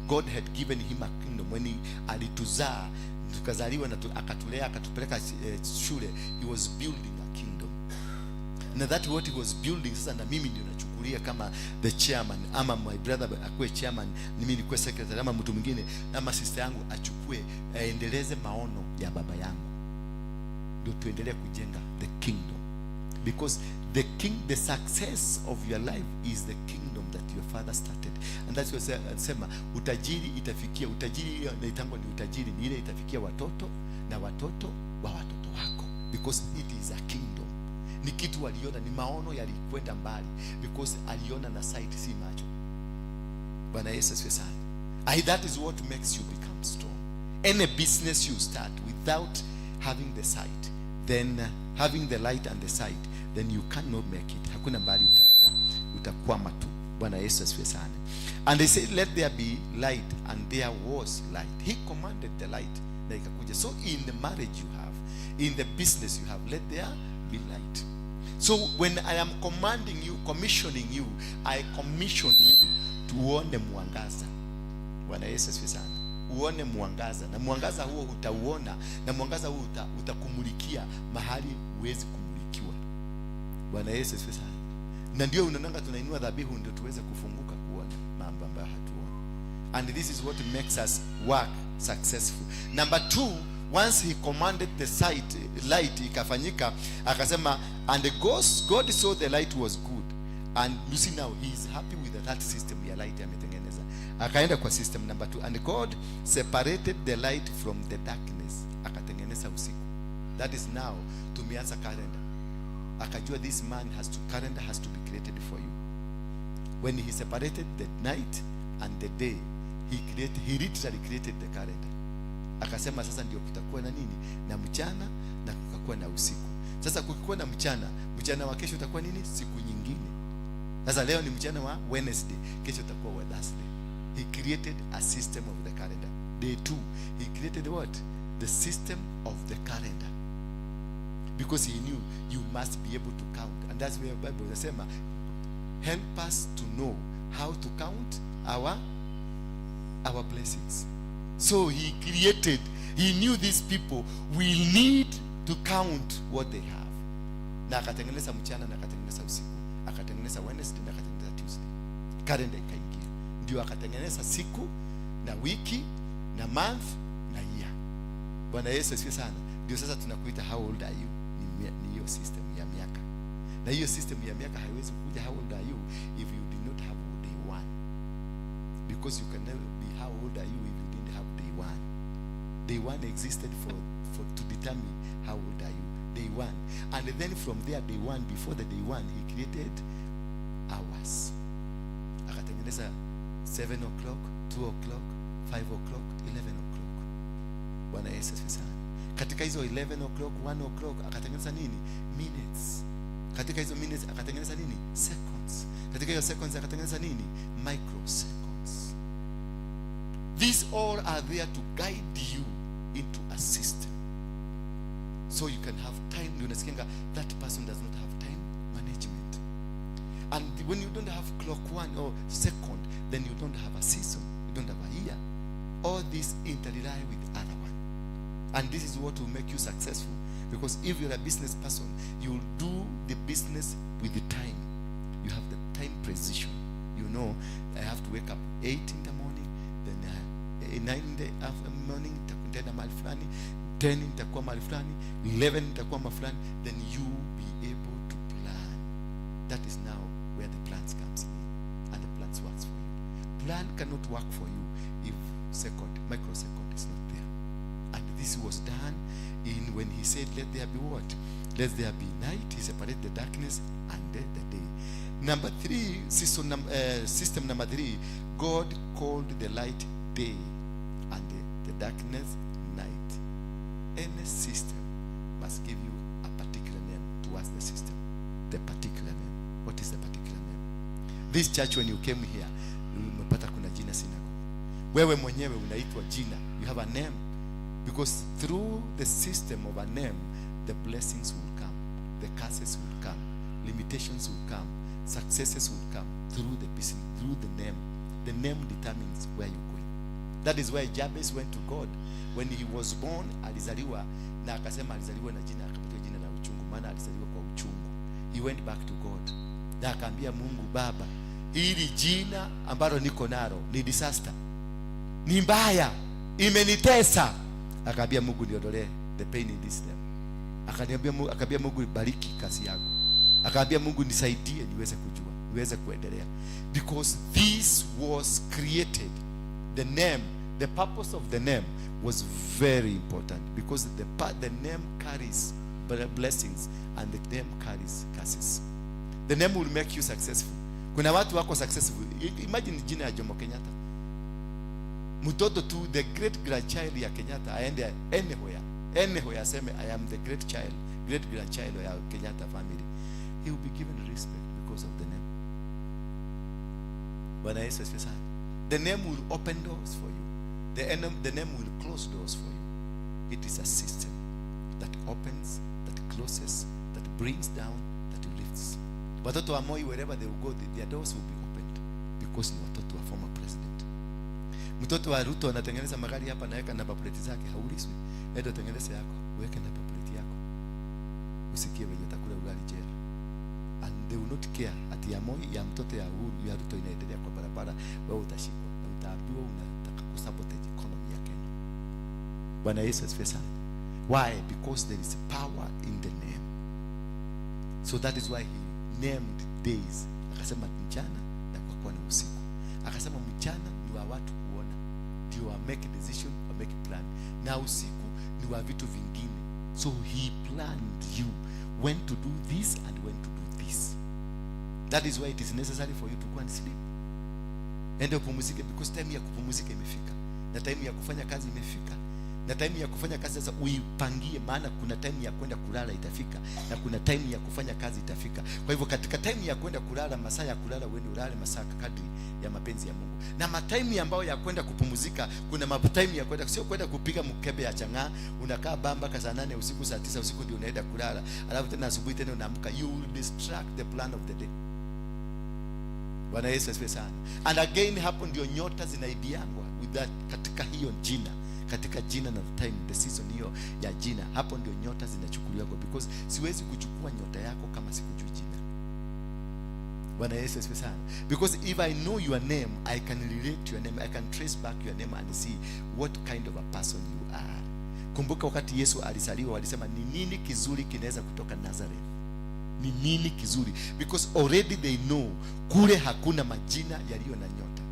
God had given him a kingdom. When alituzaa, tukazaliwa na akatulea, akatupeleka shule, he was building a kingdom. Na that what he was building, sasa na mimi ndio nachukulia kama the chairman, ama my brother akue chairman, mimi nikuwe secretary, ama mtu mwingine ama sister yangu achukue, aendeleze maono ya baba yangu, ndio tuendelee kujenga the kingdom. Because the success of your life is the kingdom that your father started. And that's what sema utajiri itafikia, utajiri na itango ni utajiri ni ile itafikia watoto na watoto wa watoto wako, because it is a kingdom. Ni kitu aliona, ni maono yalikwenda mbali, because aliona na sight, si macho. Bwana Yesu asifiwe sana. That is what makes you become strong. Any business you start without having the sight, then having the light and the sight, then you cannot make it. Hakuna mbali utaenda, utakwama tu. Bwana Yesu asifiwe sana. And they said, let there be light, and there was light. He commanded the light na ikakuja. So in the marriage you have, in the business you have, let there be light. So when I am commanding you, commissioning you, I commission you to uone mwangaza. Bwana Yesu asifiwe sana. Uone mwangaza, na mwangaza huo utauona, na mwangaza huo utakumulikia mahali huwezi kumulikiwa. Bwana Yesu asifiwe sana. Na ndio unaonanga tunainua dhabihu ndio tuweze kufunguka kuona mambo ambayo hatuoni. And this is what makes us work successful. Number 2, once he commanded the light ikafanyika, akasema, and God saw the light was good. And you see now he is happy with that system ya light ametengeneza. Akaenda kwa system number 2, and God separated the light from the darkness. Akatengeneza usiku. That is now tumeanza calendar. Akajua this calendar has to be created for you. When he separated the night and the day, he literally created the calendar. Akasema sasa ndio kutakuwa na nini? Na mchana na kukakuwa na usiku. Sasa kukikuwa na mchana wa kesho utakuwa nini? Siku nyingine. Sasa leo ni mchana wa Wednesday, kesho utakuwa wa Thursday. He created a system of the calendar. Day 2, he created what? The system of the calendar. Because he knew you must be able to count. And that's where the Bible says, help us to know how to count our blessings. So he knew these people will need to count what they have. Na akatengeneza mchana na akatengeneza usiku. Akatengeneza Wednesday na akatengeneza Tuesday. Calendar ikaingia. Ndio akatengeneza siku na wiki na month na year. Bwana Yesu asifiwe sana. Ndio sasa tunakuita how old are you? Ni hiyo system ya miaka. Na hiyo system ya miaka haiwezi kuja how old are you if you did not have day 1. Because you can never be how old are you if you didn't have day 1. Day 1 existed for to determine how old are you. Day 1. And then from there, day 1, before the day 1, he created hours. Akatengeneza 7 o'clock, 2 o'clock, 5 o'clock, 11 o'clock. Bwana Yesu asifiwe sana. Katika hizo 11 o'clock, 1 o'clock, akatengeneza nini? Minutes. Katika hizo minutes, akatengeneza nini? Seconds. Katika hizo seconds, akatengeneza nini? Microseconds. These all are there to guide you into a system. So you can have time. Unasikianga, that person does not have time management. And when you don't have clock 1 or second, then you don't have a season, you don't have a year. All these interrely with the other one. And this is what will make you successful. Because if you're a business person, you'll do the business with the time. You have the time precision. You know, I have to wake up 8 in the morning, then 9 in the morning, then mahali fulani, 10 nitakuwa mahali fulani, 11 nitakuwa mahali fulani, then you be able to plan. That is now where the plans comes in, and the plans works for you. Plan cannot work for you if microsecond is not there. And this was done in when he said, let there be what? Let there be night. He separated the darkness and the day. Number 3, system number 3, God called the light day and the darkness night. Any system must give you a particular name towards the system. The particular name. What is the particular name? This church, when you came here, umepata kuna jina synagogue. Wewe mwenyewe unaitwa jina. You have a name. Because through the system of a name, the blessings will come, the curses will come, limitations will come, successes will come through the business, through the name. The name determines where you're going. That is why Jabez went to God. When he was born, alizaliwa na akasema alizaliwa na jina, akapatiwa jina la uchungu, maana alizaliwa kwa uchungu. He went back to God. Na akaambia Mungu, Baba, hili jina ambalo niko nalo ni disaster. Ni mbaya, imenitesa. Akaambia Mungu, niondolee the pain in this name. Akaambia Mungu, bariki kazi yako. Akaambia Mungu, nisaidie niweze kujua, niweze kuendelea. Because this was created. The name, the purpose of the name was very important, because the name carries blessings and the name carries curses. The name will make you successful. Kuna watu wako successful. Imagine jina ya Jomo Kenyatta. Mtoto tu, the great grandchild ya Kenyatta aende anywhere aseme I am the great grandchild ya Kenyatta family. He will be given respect because of the name. Bwana Yesu asifiwe. The name will open doors for you. The name will close doors for you. It is a system that opens, that closes, that brings down, that lifts. Watoto wa Moi, wherever they will go, their doors will be opened because ni watoto wa former president. Mtoto wa Ruto anatengeneza magari hapa, naweka namba plate zake, hauliswi. Ndio tengeneza yako, weke namba plate yako. Usikie wewe utakula ugali jela. And they will not care ati ya Moi ya mtoto ya Ruto inaendelea kwa barabara, wewe utashikwa na utaambiwa unataka kusabotage economy ya Kenya. Bwana Yesu asifiwe. Why? Because there is power in the name. So that is why he named days. Akasema mchana na kwa kuwa ni usiku. Akasema mchana ni wa watu kuona, ndio wa make decision, wa make plan. Na usiku ni wa vitu vingine. So he planned you when to do this and when to do this. That is why it is necessary for you to go and sleep. Ende upumzike, because time ya kupumzika imefika. Na time ya kufanya kazi imefika. Na time ya kufanya kazi sasa uipangie, maana kuna time ya kwenda kulala itafika na kuna time ya kufanya kazi itafika. Kwa hivyo katika time ya kwenda kulala, masaa ya kulala uende ulale masaa kadri ya mapenzi ya Mungu. Na matime ambayo ya kwenda kupumzika, kuna matime ya kwenda, sio kwenda kupiga mkebe ya chang'aa, unakaa bamba saa 8 usiku, saa 9 usiku ndio unaenda kulala. Alafu tena asubuhi tena unaamka, you will distract the plan of the day. Bwana Yesu asifiwe sana. And again, hapo ndio nyota zinaibiangwa with that, katika hiyo jina. Katika jina na time, the season hiyo ya jina, hapo ndio nyota zinachukuliwa, because siwezi kuchukua nyota yako kama sikujui jina. Bwana Yesu asifiwe sana. Because if I know your name, I can relate to your name, I can trace back your name and see what kind of a person you are. Kumbuka wakati Yesu alizaliwa, walisema ni nini kizuri kinaweza kutoka Nazareth? Ni nini kizuri? Because already they know kule hakuna majina yaliyo na nyota.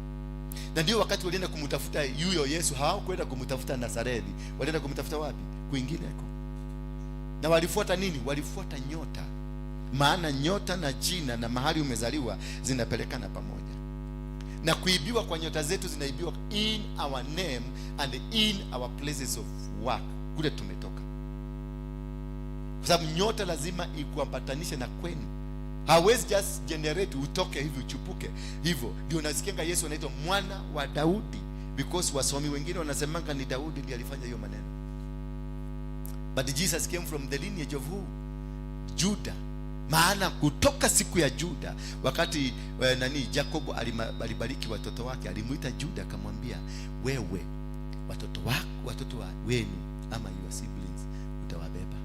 Na ndio wakati walienda kumtafuta yuyo Yesu, hawakwenda kumtafuta Nazareti. Walienda kumtafuta wapi? Kwingineko. Na walifuata nini? Walifuata nyota. Maana nyota na jina na mahali umezaliwa zinapelekana pamoja. Na kuibiwa kwa nyota zetu zinaibiwa in our name and in our places of work, kule tumetoka. Kwa sababu nyota lazima ikuambatanishe na kwenu. Hawezi just generate utoke hivi uchupuke. Hivyo ndio unasikia Yesu anaitwa mwana wa Daudi, because wasomi wengine wanasemanga ni Daudi ndiye alifanya hiyo maneno. But Jesus came from the lineage of who? Judah. Maana kutoka siku ya Juda, wakati Jacob alibariki watoto wake, alimuita Juda akamwambia, wewe watoto wenu ama your siblings utawabeba,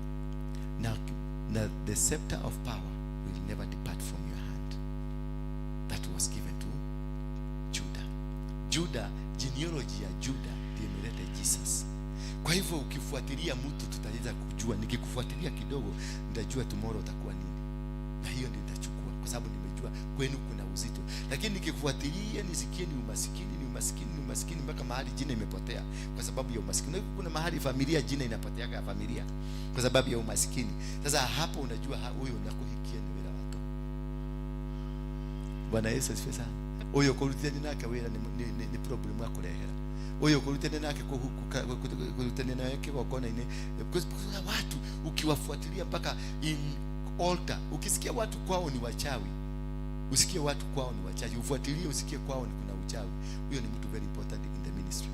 na the scepter of power will never depart from your hand. That was given to Juda. Genealogy ya Juda ndiyo imeleta Jesus. Kwa hivyo ukifuatilia mtu tutaweza kujua, nikikufuatilia kidogo nitajua tomorrow utakuwa nini, na hiyo ndio nitachukua, kwa sababu nimejua kwenu kuna uzito. Lakini nikifuatilia nisikie ni umaskini mpaka mahali jina imepotea kwa sababu ya umaskini. Kuna mahali familia jina inapotea kwa familia kwa sababu ya umaskini. Sasa hapo unajua huyo nakuhikia ni wera watu. Bwana Yesu asifiwe sana. Huyo kuruteni nake wera ni problem yako lehera. Huyo kuruteni nake kuruteni nake kwa kona ine, because watu ukiwafuatilia mpaka in altar, ukisikia watu kwao ni wachawi, usikie watu kwao ni wachawi, ufuatilie usikie kwao ni kuna uchawi, huyo ni mtu very important in the ministry.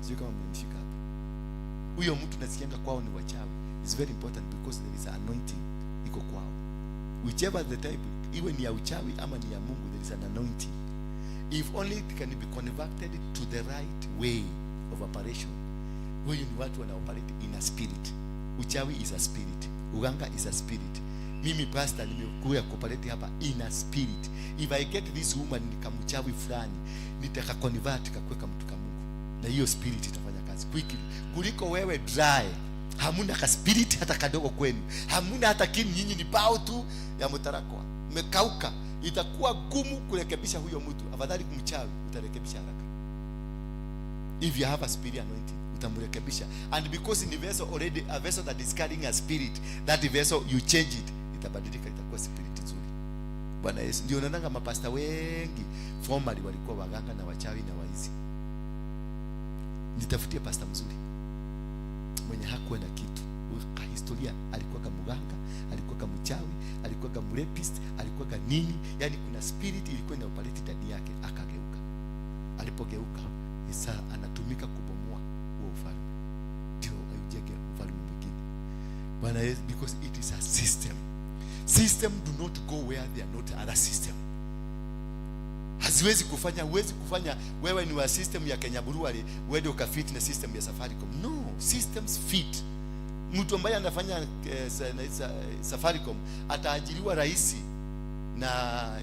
Sio kama mnishika hapa. Huyo mtu nasikianga kwao ni wachawi is very important because there is anointing iko kwao. Whichever the type, iwe ni ya uchawi ama ni ya Mungu, there is an anointing. If only it can be converted to the right way of operation. Huyo ni watu wana operate in a spirit. Uchawi is a spirit. Uganga is a spirit. Mimi pastor nimekuja kuoperate hapa in a spirit. If I get this woman nikamchawi fulani, nitaka convert kakuweka mtu kama Mungu. Na hiyo spirit itafanya kazi quickly. Kuliko wewe dry, hamuna ka spirit hata kadogo kwenu. Hamuna hata kini, nyinyi ni bao tu ya mtarakwa. Mmekauka. Itakuwa gumu kurekebisha huyo mtu. Afadhali kumchawi utarekebisha haraka. If you have a spirit anointing, utamrekebisha. And because in the vessel already a vessel that is carrying a spirit, that vessel you change it, itabadilika, itakuwa spirit nzuri. Bwana Yesu. Ndio unaona mapasta wengi formerly walikuwa waganga na wachawi na waizi. Nitafutie pasta mzuri mwenye hakuwa na kitu. Kwa historia alikuwa kama mganga, alikuwa kama mchawi, alikuwa kama rapist, alikuwa kama nini? Yani kuna spirit ilikuwa ina operate ndani yake, akageuka. Alipogeuka, sasa anatumika kubomoa huo ufalme. Ndio ayujenge ufalme mwingine. Bwana Yesu, because it is a system. System do not go where there are not other system. Haziwezi kufanya, huwezi kufanya wewe ni wa system ya Kenya Brewery, wewe ukafit na system ya Safaricom. No, systems fit. Mtu ambaye anafanya Safaricom ataajiriwa rahisi na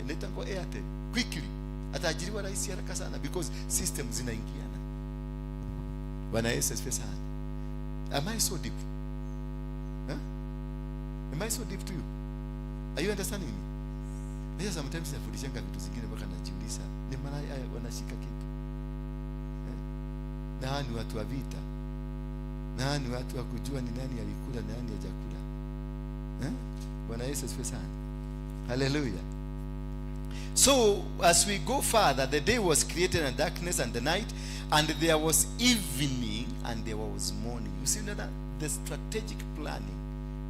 inaitwa Airtel quickly. Ataajiriwa rahisi haraka sana because systems zinaingiana. Bwana Yesu asifiwe sana. Am I so deep? Huh? Am I so deep to you? Are you understanding me? Yes, sometimes nafundishanga vitu zingine mpaka najiuliza ni maana wanashika kitu. Na ni watu wa vita. Na ni watu wa kujua ni nani alikula na nani hajakula. Bwana Yesu asifiwe sana. Hallelujah. So as we go further, the day was created in darkness and the night, and there was evening and there was morning. You see that the strategic planning,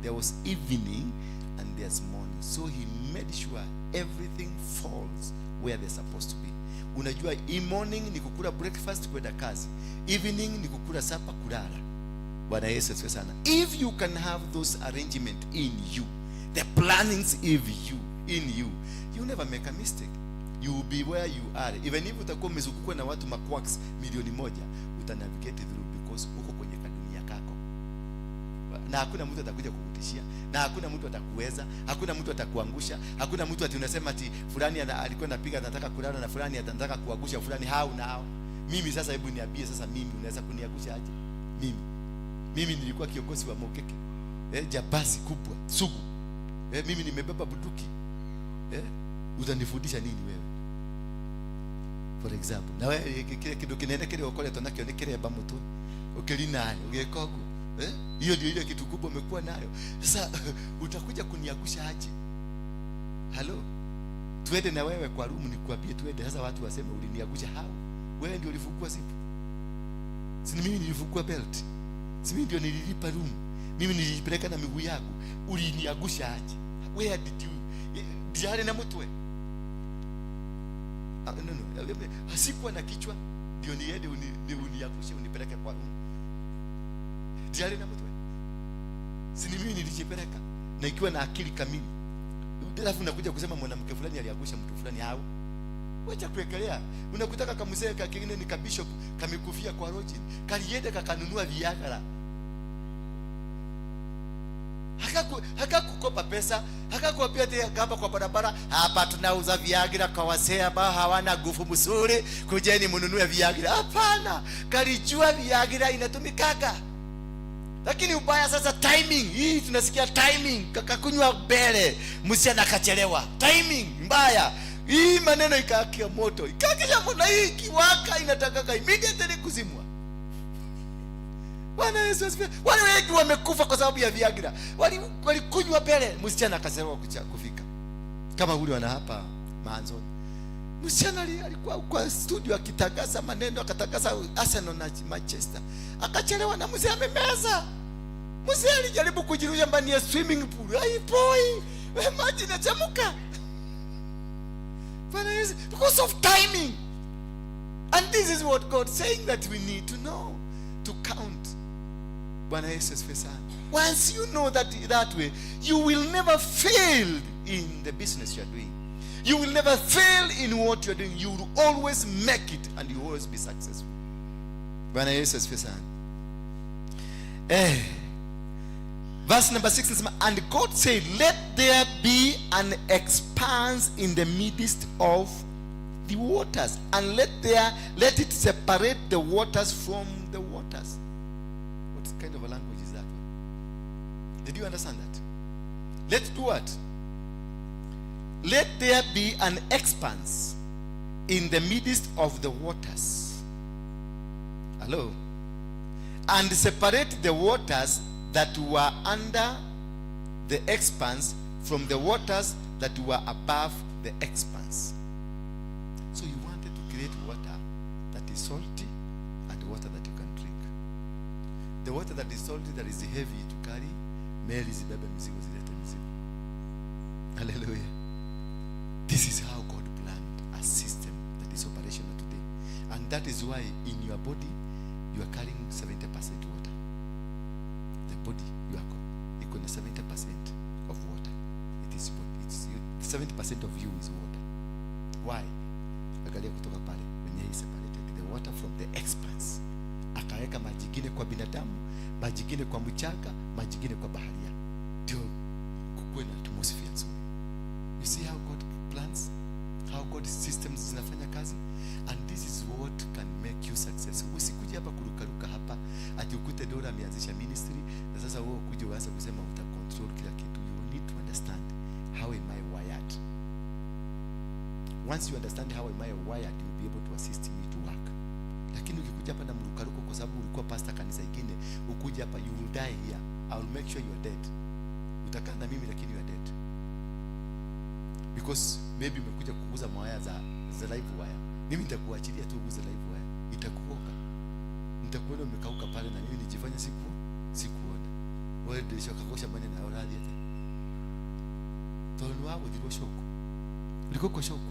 there was evening and there's morning. So he made sure everything falls where they're supposed to be. Unajua morning ni kukula breakfast kwenda kazi, evening ni kukula supper kulala. Bwana Yesu asifiwe sana. If you can have those arrangement in you, the plannings in you, you never make a mistake. You will be where you are. Even if utakuwa umezungukwa na watu maquacks milioni moja, utanavigate through because uko kwenye dunia kako. Na hakuna mtu atakuja kukutishia, na hakuna mtu atakuweza, hakuna mtu atakuangusha, hakuna mtu ati unasema ati fulani alikuwa anapiga anataka kulala na fulani anataka kuangusha fulani. Hao nao. Mimi sasa, hebu niambie sasa, mimi unaweza kuniangusha aje? Mimi nilikuwa kiongozi wa Mokeke. Jabasi kubwa, sugu. Mimi nimebeba bunduki. Utanifundisha nini wewe? For example, na wewe kile kidogo kinaenda kile ukole tonakio ni kile ba mtu. Ukilinayo, ugekogo. Hiyo ndio ile kitu kubwa umekuwa nayo. Sasa utakuja kuniangusha aje? Hello. Tuende na wewe kwa room nikwambie tuende. Sasa watu waseme uliniangusha hao. Wewe ndio ulifungua sipo. Si mimi nilifungua belt. Si mimi ndio nililipa room. Mimi nilipeleka na miguu yangu. Uliniangusha aje? Where did you? Diare na mtwe. No. Hasikuwa na kichwa ndio niende uniangushe unipeleke kwa room. Diare na mtwe. Si mimi nilijipeleka. na ikiwa na akili kamili. Alafu unakuja kusema mwanamke fulani aliagusha mtu fulani au wacha kuekelea. Unakutaka kamzee kakingine ni kabishop kamekufia kwa roji, kaliende kakanunua Viagra. Hakakukopa pesa, hakakuambia hapa kwa barabara, hapa tunauza Viagra kwa wazee ambao hawana nguvu mzuri, kujeni mnunue Viagra. Hapana, kalijua Viagra inatumikaga. Lakini ubaya sasa timing. Hii tunasikia timing, kakakunywa mbele, msichana akachelewa. Timing mbaya. Hii maneno ikakia moto. Ikakia moto, hii kiwaka inataka immediately kuzimwa. Bwana Yesu asifiwe. Wale wengi wamekufa kwa sababu ya Viagra. Walikunywa mbele, msichana akachelewa kufika. Kama ule wana hapa Manzoni. Msichana alikuwa kwa studio akitangaza maneno, akatangaza Arsenal na Manchester. Akachelewa na mzee amemeza. Mzee alijaribu kujirusha ndani ya swimming pool. Ai boy, maji inachemuka. Bwana Yesu, because of timing. And this is what God saying that we need to know, to count. Bwana Yesu asifiwe sana. Once you know that way, you will never fail in the business you are doing. You will never fail in what you are doing. You will always make it and you will always be successful. Bwana Yesu asifiwe sana. Verse number 6 says, and God said, let there be an expanse in the midst of the waters, and let it separate the waters from the waters. What kind of a language is that one? Did you understand that? Let's do what? Let there be an expanse in the midst of the waters. Hello? And separate the waters that were under the expanse from the waters that were above the expanse. So you wanted to create water that is salty and water that you can drink. The water that is salty, that is heavy to carry, meli zibebe mizigo zilete mizigo. Hallelujah. This is how God planned a system that is operational today. And that is why in your body you are carrying 70% water. The body you are equal to 70% of water. It is 70% of you is water. Why? Angalia kutoka pale when he separated the water from the expanse. Akaweka maji mengine kwa binadamu, maji mengine kwa mchanga, maji mengine kwa baharia. Ndio kukuwe na atmosphere nzuri. You see how God plans, how God systems zinafanya kazi, and this is what can make you successful. Usikuje hapa kurukaruka hapa ati ukute Ndura ameanzisha ministry na sasa wewe ukuje uanze kusema uta control kila kitu. You need to understand how am I wired. Once you understand how am I wired, you will be able to assist me to work. Lakini ukikuja hapa na mrukaruko kwa sababu ulikuwa pastor kanisa ingine, ukuje hapa you will die here. I will make sure you are dead. Utakaa na mimi lakini you are dead. Because maybe umekuja kuguza mawaya za live wire. Mimi nitakuachilia tu kuguza live wire. Itakuoka. Nitakuona umekauka pale na mimi nijifanya sikuona. Wewe ndio shokakosha mane na oradi ete. Tono wao ndio shoko. Uliko shoko.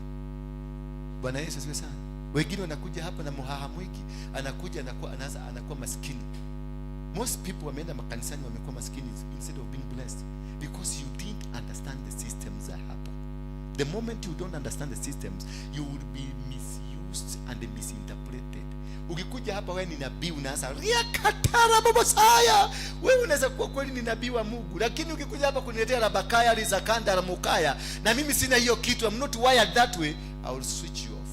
Bwana Yesu asifiwe sana. Wengine wanakuja hapa na muhahamwiki, anakuja anakuwa maskini. Most people wameenda makanisani wamekuwa maskini instead of being blessed because you didn't understand the systems that happen. The moment you don't understand the systems, you will be misused and misinterpreted. Ukikuja hapa wewe ni nabii unaanza ria katara babosaya, wewe unaweza kuwa kweli ni nabii wa Mungu, lakini ukikuja hapa kuniletea rabakaya rizakanda la mukaya na mimi sina hiyo kitu, I'm not wired that way, I will switch you off.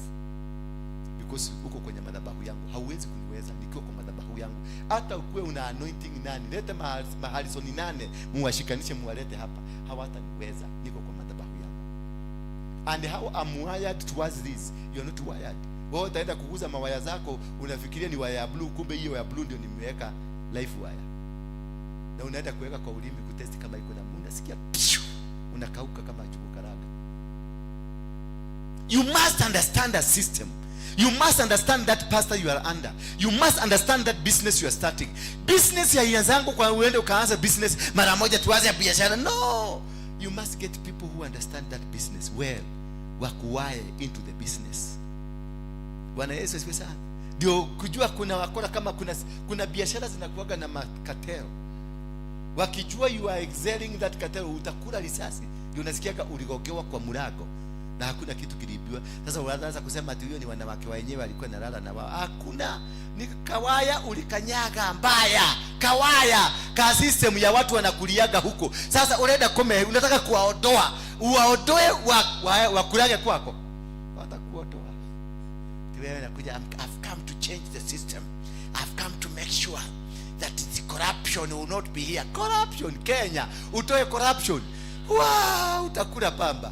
Because uko kwenye madhabahu yangu, hauwezi kuniweza nikiwa kwa madhabahu yangu. Hata ukue una anointing nani, leta maharisoni nane, muwashikanishe muwalete hapa, hawataniweza, niko kwa madhabahu yangu. And how I'm wired towards this, you are not wired. Wewe utaenda kuguza mawaya zako, unafikiria ni waya ya blue, kumbe hiyo ya blue ndio nimeweka life wire. Na unaenda kuweka kwa ulimi kutest kama iko na mungu, unasikia unakauka kama jugo karaga. You must understand the system. You must understand that pastor you are under. You must understand that business you are starting. Business ya yanzangu kwa uende ukaanza business mara moja tuanze biashara. No. You must get people who understand that business well. Wakuwae into the business. Bwana Yesu asifiwe sana. Ndio kujua kuna wakora kama kuna biashara zinakuaga na makateo. wakijua you are excelling that category, utakula risasi. Ndio unasikiaga uligogewa kwa murago na hakuna kitu kilibiwa. Sasa unaanza kusema ati hiyo ni wanawake wenyewe walikuwa nalala na wao. Hakuna, ni kawaya ulikanyaga mbaya. Kawaya ka system ya watu wanakuliaga huko. Sasa unaenda kome, unataka kuwaondoa, uwaondoe wakulage kwako. Watakuondoa. Wewe unakuja, I've come to change the system. I've come to make sure that the corruption will not be here. Corruption Kenya, utoe corruption. Wow, utakula pamba.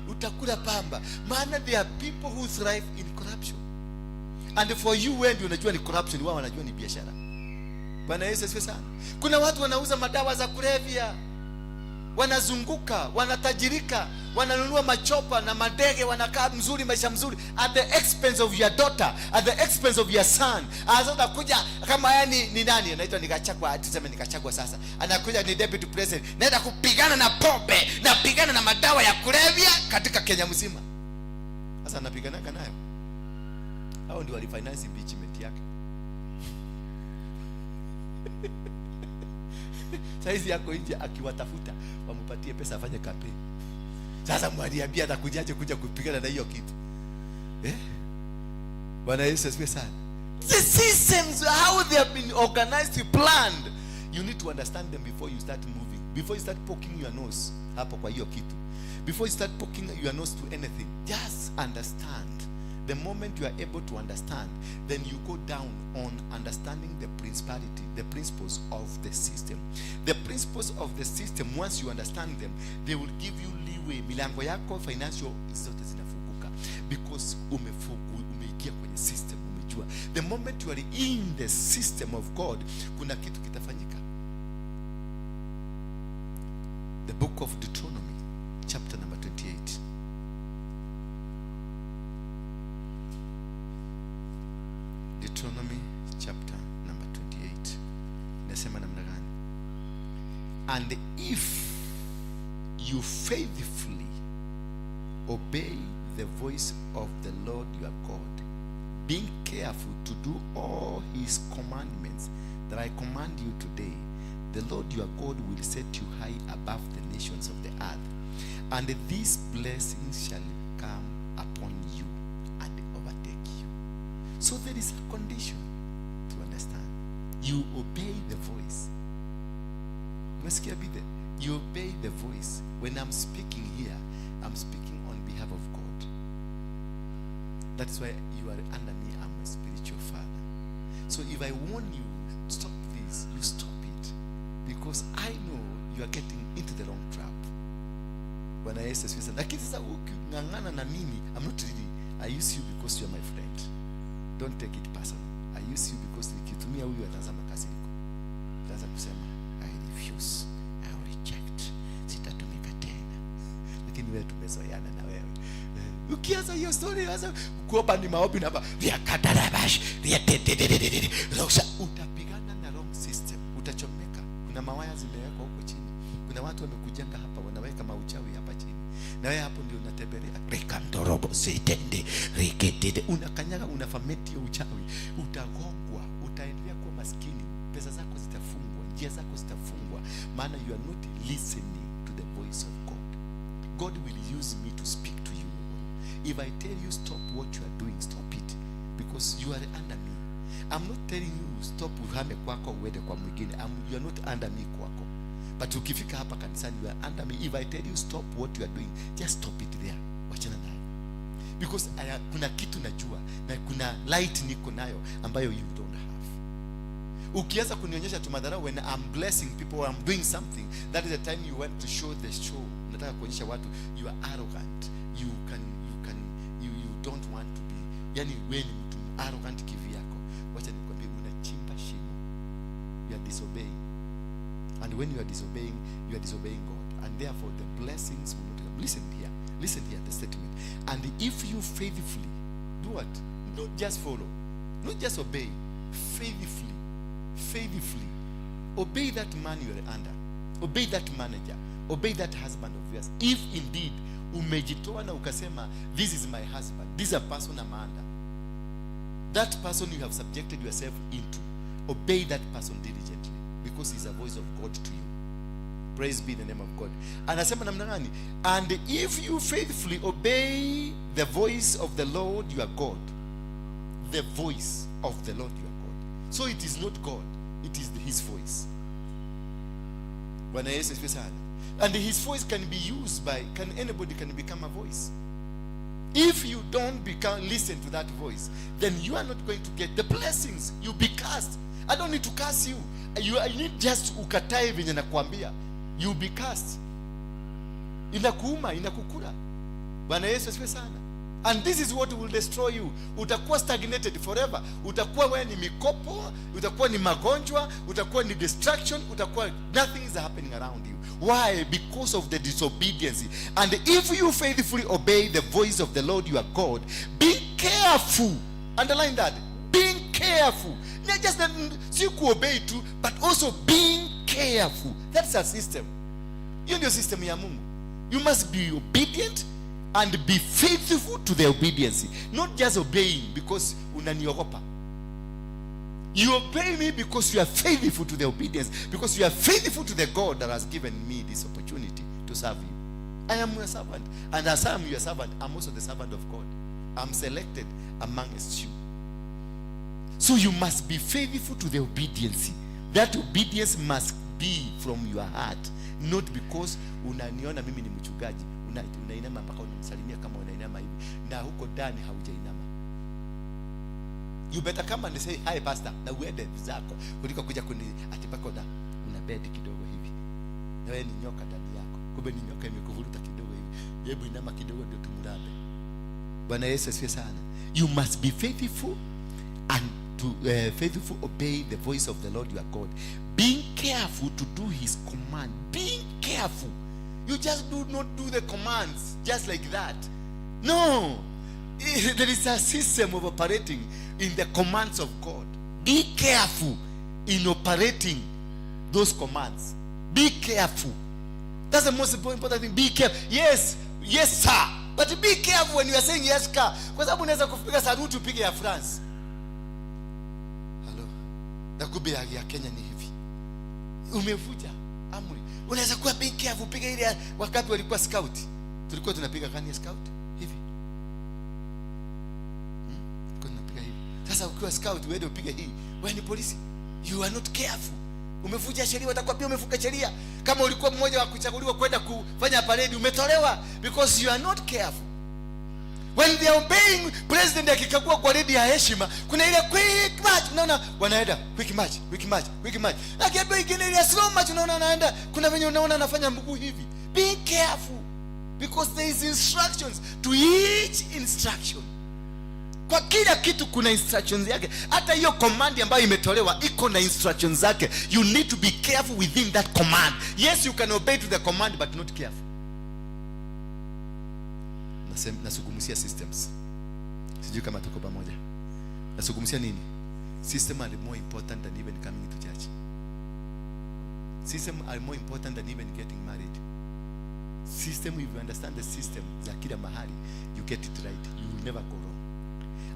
Utakula pamba. Maana there are people who thrive in corruption. And for you, when you unajua ni corruption, wao wanajua ni biashara. Bwana Yesu asifiwe sana. Kuna watu wanauza madawa za kulevya, wanazunguka, wanatajirika, wananunua machopa na madege, wanakaa mzuri, maisha mzuri, at the expense of your daughter, at the expense of your son. Azaza kuja kama yeye ni nani anaitwa Nikachagwa, tuseme Nikachagwa sasa. Anakuja ni deputy president, naenda kupigana na pombe, na pigana na madawa ya kulevya katika Kenya mzima. Sasa anapigana nayo. Hao ndio walifinance impeachment yake. Saizi yako nje akiwatafuta wampatie pesa afanye campaign. Sasa mwaliambia atakujaje kuja kupigana na hiyo kitu? Bwana Yesu asifiwe sana. The systems, how they have been organized, planned. You need to understand them before you start moving. Before you start poking your nose hapo kwa hiyo kitu. Before you start poking your nose to anything, just understand. The moment you are able to understand, then you go down on understanding the principality, the principles of the system. The principles of the system, once you understand them, they will give you leeway. Milango yako financial zote zinafunguka because umeingia kwenye system, umejua. The moment you are in the system of God, kuna kitu kitafanyika. The book of Deuteronomy, chapter number 28. Deuteronomy chapter number 28. Nasema namna gani? And if you faithfully obey the voice of the Lord your God, being careful to do all his commandments that I command you today, the Lord your God will set you high above the nations of the earth, and these blessings shall come upon you and overtake you. So there is a condition to understand. You obey the voice. You obey the voice. When I'm speaking here, I'm speaking on behalf of God. That's why you are under me. I'm a spiritual father. So if I warn you, stop this, you stop it. Because I know you are getting into the wrong trap. When I say, lakini sasa ukingangana na mimi, I'm not really, I use you because you are my friend. Don't take it personal. I use you because nikitumia huyu ataanza makasiriko. Ataanza kusema I refuse, I reject, sitatumika tena. Lakini wewe tumezoeana na wewe. Ukianza hiyo story sasa kuomba ni maombi na vya katarabash, vya tetete. Utapigana na wrong system. Utachomeka. Kuna mawaya zimewekwa huko chini. Kuna watu wamekujanga hapa wanaweka mauchawi hapa chini. Na wewe hapo ndio unatembelea rekandorobo sitende riketete, unakanyaga, unafameti ya uchawi, utagongwa, utaendelea kuwa maskini, pesa zako zitafungwa, njia zako zitafungwa, maana you are not listening to the voice of God. God will use me to speak to you. If I tell you stop what you are doing, stop it, because you are under me. I'm not telling you stop uhame kwako uende kwa mwingine. You are not under me kwako. But ukifika hapa kanisani, you are under me. If I tell you stop what you are doing, just stop it there. Wachana nayo. Because kuna kitu najua na kuna light niko nayo ambayo you don't have. Ukianza kunionyesha tu madhara when I'm blessing people or I'm doing something, that is the time you want to show the show. Nataka kuonyesha watu you are arrogant. You don't want to be. Yani wewe ni mtu arrogant kivi yako. Wacha nikwambie, unachimba shimo. You are disobeying. And when you are disobeying God. And therefore the blessings will not come. Listen here, the statement. And if you faithfully do what? Not just follow, not just obey. Faithfully obey that man you are under. Obey that manager. Obey that husband of yours. If indeed umejitoa na ukasema this is my husband, this is a person I'm under, that person you have subjected yourself into, obey that person diligently. because he's a voice of God to you. Praise be the name of God. Anasema namna gani? And if you faithfully obey the voice of the Lord your God, the voice of the Lord your God. So it is not God, it is his voice. Bwana Yesu asifiwe sana. And his voice can be used by, anybody can become a voice. If you don't listen to that voice, then you are not going to get the blessings. You be cursed. I don't need to curse you. I need just ukatae venye nakwambia. You be cursed. Inakuuma, inakukura. Bwana Yesu asifiwe sana. And this is what will destroy you. Utakuwa stagnated forever. Utakuwa wewe ni mikopo, utakuwa ni magonjwa, utakuwa ni distraction, utakuwa nothing is happening around you. Why? Because of the disobedience. And if you faithfully obey the voice of the Lord your God, be careful. Underline that. Being careful. Not just that you obey too, but also being careful. That's a system. You know system ya Mungu. You must be obedient and be faithful to the obedience. Not just obeying because unaniogopa. You obey me because you are faithful to the obedience, because you are faithful to the God that has given me this opportunity to serve you. I am your servant, and as I am your servant, I'm also the servant of God. I'm selected amongst you. So you must be faithful to the obedience. That obedience must be from your heart, not because unaniona mimi ni mchungaji, unainama mpaka unamsalimia kama unainama hivi na huko ndani haujainama. You better come and say hi pastor na uende zako kuliko kuja atipako na una bed kidogo hivi na wewe ni nyoka ndani yako, kumbe ni nyoka imekuvuruta kidogo hivi, hebu inama kidogo ndio tumurabe. Bwana Yesu asifiwe sana. You must be faithful and to faithful obey the voice of the Lord your God, being careful to do his command. Being careful. You just do not do the commands just like that. No, there is a system of operating in the commands of God. Be careful in operating those commands. Be careful. That's the most important thing. Be careful. Yes, yes sir, but be careful when you are saying yes sir, kwa sababu unaweza kupiga saruti upige ya France. Hello, na kubi ya Kenya ni hivi, umevuja amri. Unaweza kuwa be careful upige ile wakati walikuwa scout, tulikuwa tunapiga kani ya scout hivi. Tunapiga hivi. Sasa ukiwa scout wewe upige hii, wewe ni polisi, you are not careful. Umevuja sheria, watakwambia umevuka sheria. Kama ulikuwa mmoja wa kuchaguliwa kwenda kufanya parade, umetolewa because you are not careful. When they are obeying, president akikagua kwa redi ya heshima, kuna ile quick march, unaona wanaenda quick march, quick march, quick march. Lakini ingine ile slow march, unaona anaenda, kuna venye unaona anafanya mguu hivi. Be careful because there is instructions to each instruction. Kwa kila kitu kuna instructions yake. Hata hiyo command ambayo imetolewa iko na instructions zake. You need to be careful within that command. Yes, you can obey to the command but not careful. Nasugumusia systems. Sijui kama tuko pamoja. Nasugumusia nini? Systems are more important than even coming to church. Systems are more important than even getting married. System, if you understand the system za kila mahali, you get it right. You will never go wrong.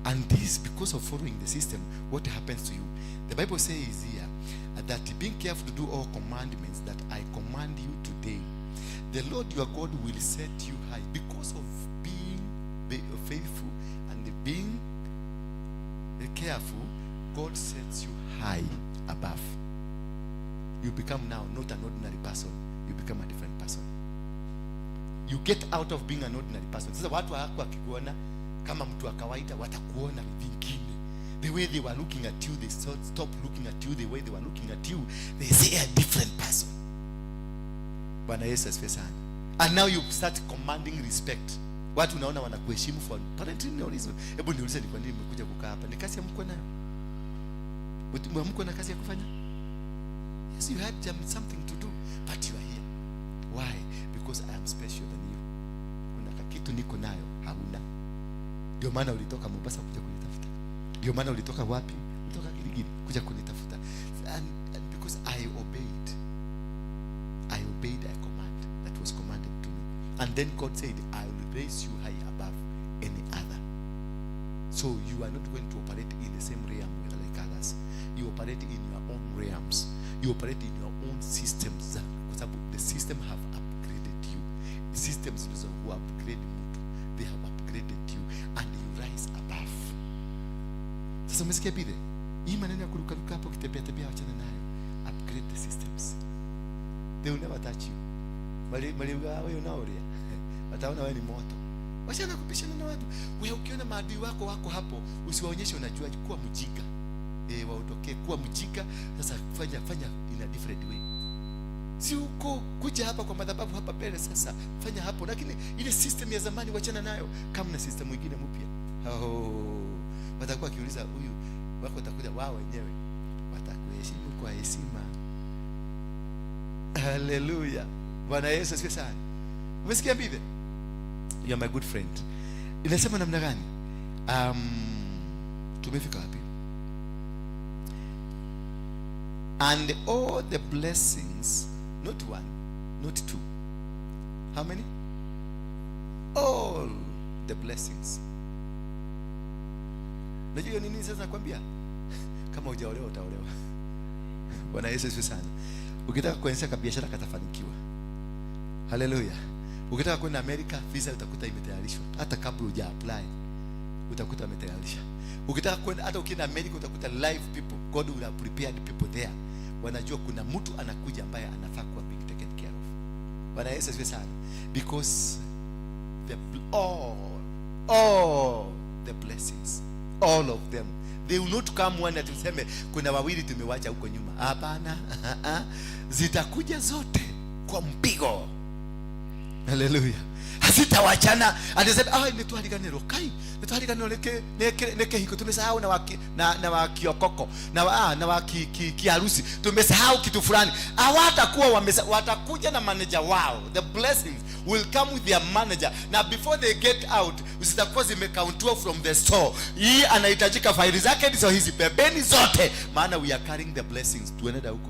And this, because of following the system, what happens to you? The Bible says here that being careful to do all commandments that I command you today, the Lord your God will set you high. Because of being faithful and being careful, God sets you high above. You become now not an ordinary person. You become a different person. You get out of being an ordinary person. Sasa watu wako wakikuona kama mtu wa kawaida, watakuona vingine. The way they were looking at you, they stop looking at you the way they were looking at you. They say a different person. Bwana Yesu asifiwe sana. And now you start commanding respect. Watu unaona wanakuheshimu for apparently no reason. Hebu niulize, ni kwa nini mmekuja kukaa hapa? Ni kazi ya mko nayo? Mko na kazi ya kufanya? Yes, you had something to do, but you are here. Why? Because I am special than you. Kuna kitu niko nayo hauna. Ndio maana ulitoka Mombasa kuja kunitafuta. Ndio maana ulitoka wapi? Ulitoka Giligili kuja kunitafuta. And because I obeyed a command that was commanded to me. And then God said, I will raise you high above any other. So you are not going to operate in the same realm like others. You operate in your own realms. you operate in your own systems, kwa sababu the system have upgraded you. Systems ndizo who upgrade mtu, they have upgraded you and you rise above. Sasa umesikia bide hii maneno ya kurukaruka hapo, kitembea tembea, achana nayo. Upgrade the systems, they will never touch you. Mali wewe unaoria wataona wewe ni moto. Wachana kupishana na watu. Wewe ukiona maadui wako hapo, usiwaonyeshe unajua, kuwa mjinga. Waondokee, kuwa mjinga. Sasa fanya in a different way. Si uko kuja hapa kwa madhabahu hapa mbele, sasa fanya hapo, lakini ile system ya zamani wachana nayo, kama na system nyingine mpya. Watakuwa kiuliza huyu wako, watakuja wao wenyewe watakuheshimu kwa heshima. Hallelujah. Bwana Yesu asifiwe sana. Umesikia bibi? You are my good friend. Inasema namna gani? Tumefika wapi? And all the blessings, not one, not two. How many? All the blessings. Unajua nini sasa nakwambia? Kama hujaolewa utaolewa. Bwana Yesu asifiwe sana. Ukitaka kuanzisha biashara katafanikiwa. Hallelujah. Ukitaka kwenda Amerika, visa utakuta imetayarishwa. Hata kabla huja apply, utakuta imetayarishwa. Ukitaka kwenda, hata ukienda Amerika utakuta live people. God will have prepared people there. Wanajua kuna mtu anakuja ambaye anafaa kuwa being taken care of. Bwana Yesu asifiwe sana. Because all the blessings, all of them, they will not come one at useme kuna wawili tumewacha huko nyuma. Hapana. Zitakuja zote kwa mpigo. Hallelujah. Hasitawachana. Anasema nituhaliganiro kai. Nituhaliganiro neke hiko. Tumesahau na wakiokoko. Na wakiharusi. Tumesahau kitu fulani. Hawatakuwa watakuja na manager wao. The blessings will come with their manager. Na before they get out, zitakuwa zimekauntiwa from the store. Hii anahitajika faili zake hizo hizi pembeni zote. Maana we are carrying the blessings. Tuenenda huko.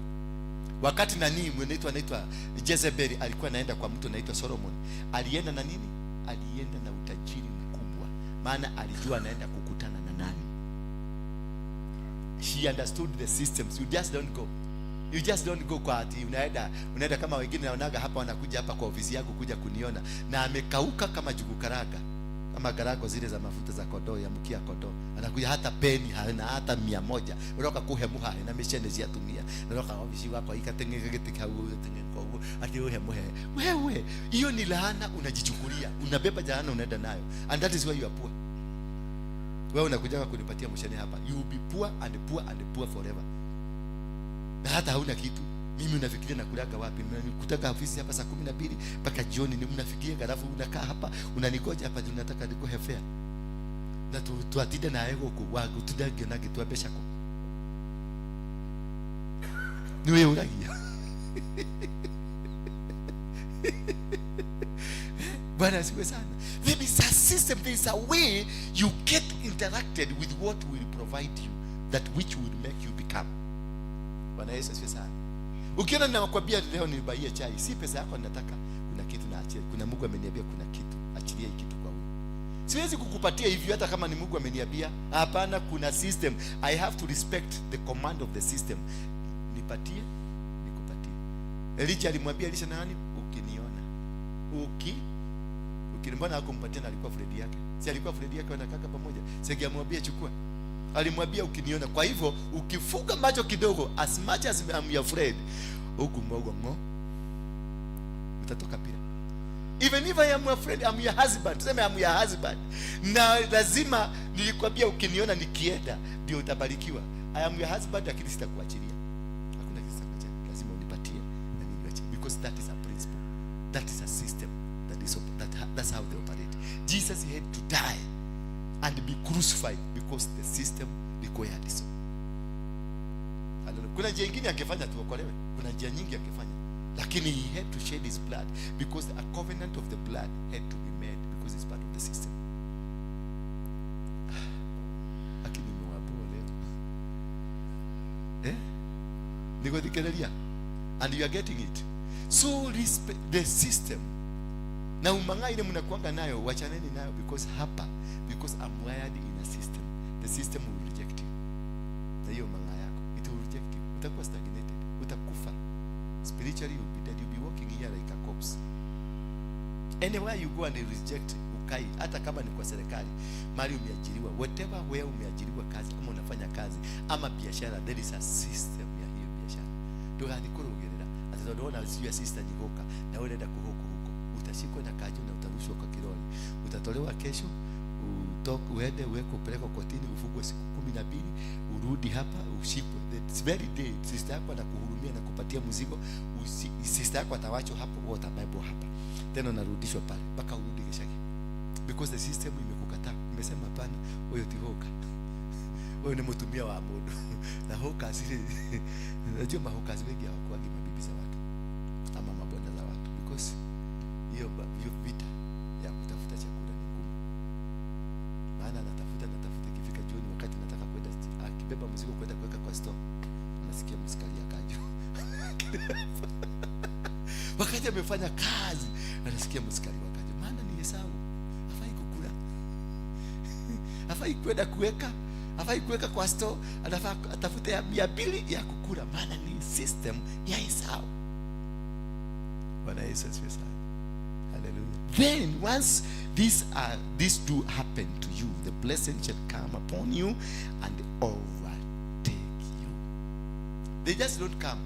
Wakati nani anaitwa Jezebeli alikuwa anaenda kwa mtu anaitwa Solomon, alienda na nini? Alienda na utajiri mkubwa, maana alijua anaenda kukutana na nani. She understood the systems. You just don't go kwa ati unaenda kama wengine naonaga hapa wanakuja hapa kwa ofisi yako kuja kuniona na amekauka kama jugu karaga, kama karago zile za mafuta za kondoo, ya mkia kondoo. Anakuja hata peni hana hata 100. Uroka kuhemuha na mishene ziatumia. Uroka ofisi wako ikatengeka kitika kwa ati uhemuhe. Wewe hiyo ni laana unajichukulia. Unabeba jana unaenda nayo. And that is why you are poor. Wewe unakuja kunipatia mshene hapa. You will be poor and poor and poor forever. Na hata hauna kitu. Mimi unafikiria nakulaga wapi? Kutaka ofisi hapa saa 12 mpaka jioni, ni mnafikiria garafu unakaa hapa unanikoja hapa tunataka niko hefea. Na tuatide na ego kwa tutage na kitu abesha ko. Niwe uragia. Bwana asifiwe sana. There is a system, there is a way you get interacted with what will provide you, that which will make you become. Bwana Yesu asifiwe sana. Ukiona ninakwambia leo nibaie chai, si pesa yako ninataka, kuna kitu naachilia. Kuna Mungu ameniambia kuna kitu, achilia hiki kitu kwa wewe. Siwezi kukupatia hivyo hata kama ni Mungu ameniambia. Hapana, kuna system. I have to respect the command of the system. Nipatie, nikupatie. Elijah alimwambia Elisha nani? Ukiniona. Mbona hakumpatia na alikuwa Fred yake? Si alikuwa Fred yake wanakaka pamoja. Singemwambia chukua. Alimwambia ukiniona. Kwa hivyo ukifunga macho kidogo, as much as I'm your friend, ukumwogo utatoka pia. Even if I am your friend, I'm your husband. Tuseme I'm your husband. Na lazima nilikwambia ukiniona nikienda ndio utabarikiwa. I am your husband, lakini sitakuachilia. Hakuna kitu kitakuachilia. Lazima unipatie na mimi niache. Because that is a principle. That is a system. That's how they operate. Jesus had to die and be crucified because the system required so. Hallelujah. Kuna njia nyingine angefanya tuokolewe. Kuna njia nyingi angefanya. Lakini he had to shed his blood because a covenant of the blood had to be made because it's part of the system. Lakini mwabua leo. Niko dikeleria. And you are getting it. So respect the system. Na umanga ile mnakuanga nayo, wachaneni nayo because I'm wired in a system. The system will reject you. Na hiyo umanga yako, it will reject you. Utakuwa stagnated. utakufa. Spiritually you'll be dead. You'll be walking here like a corpse. Anywhere you go and they reject, ukai, hata kama ni kwa serikali, mali umeajiriwa, whatever where umeajiriwa kazi, ama unafanya kazi, ama biashara, there is a system ya hiyo biashara. Ndio nikurugerera, ataona sio sister nyigoka, na wewe unaenda kuhuko huko. Utashikwa na kaji na utarushwa kwa kironi. Utatolewa kesho, uende uweko pelekwa kotini, ufungwe siku 12, urudi hapa ushikwe. It's very day sister yako anakuhurumia na kupatia mzigo, sister yako atawachwa hapo, wote Bible hapa. Tena unarudishwa pale mpaka urudi keshaki. Because the system imekukataa. Imesema hapana, wewe tihoka. Wewe ni mtumia wa modo. Na hoka zile unajua mahoka wengi hawakuagi mabibi za watu ama mabwana za watu, because hiyo vita ya kutafuta chakula ni ngumu. Maana natafuta kifika jioni, wakati nataka kwenda akibeba mzigo kwenda kuweka kwa store, nasikia msikali akaja. Wakati amefanya kazi anasikia msikali wakaje, maana ni hesabu, hafai kukula, hafai kwenda kuweka kwa store, anafaa atafute ya 200 ya kukula, maana ni system ya hesabu. Bwana Yesu asifiwe sana. Hallelujah. Then once these two happen to you, the blessing shall come upon you and overtake you. They just don't come,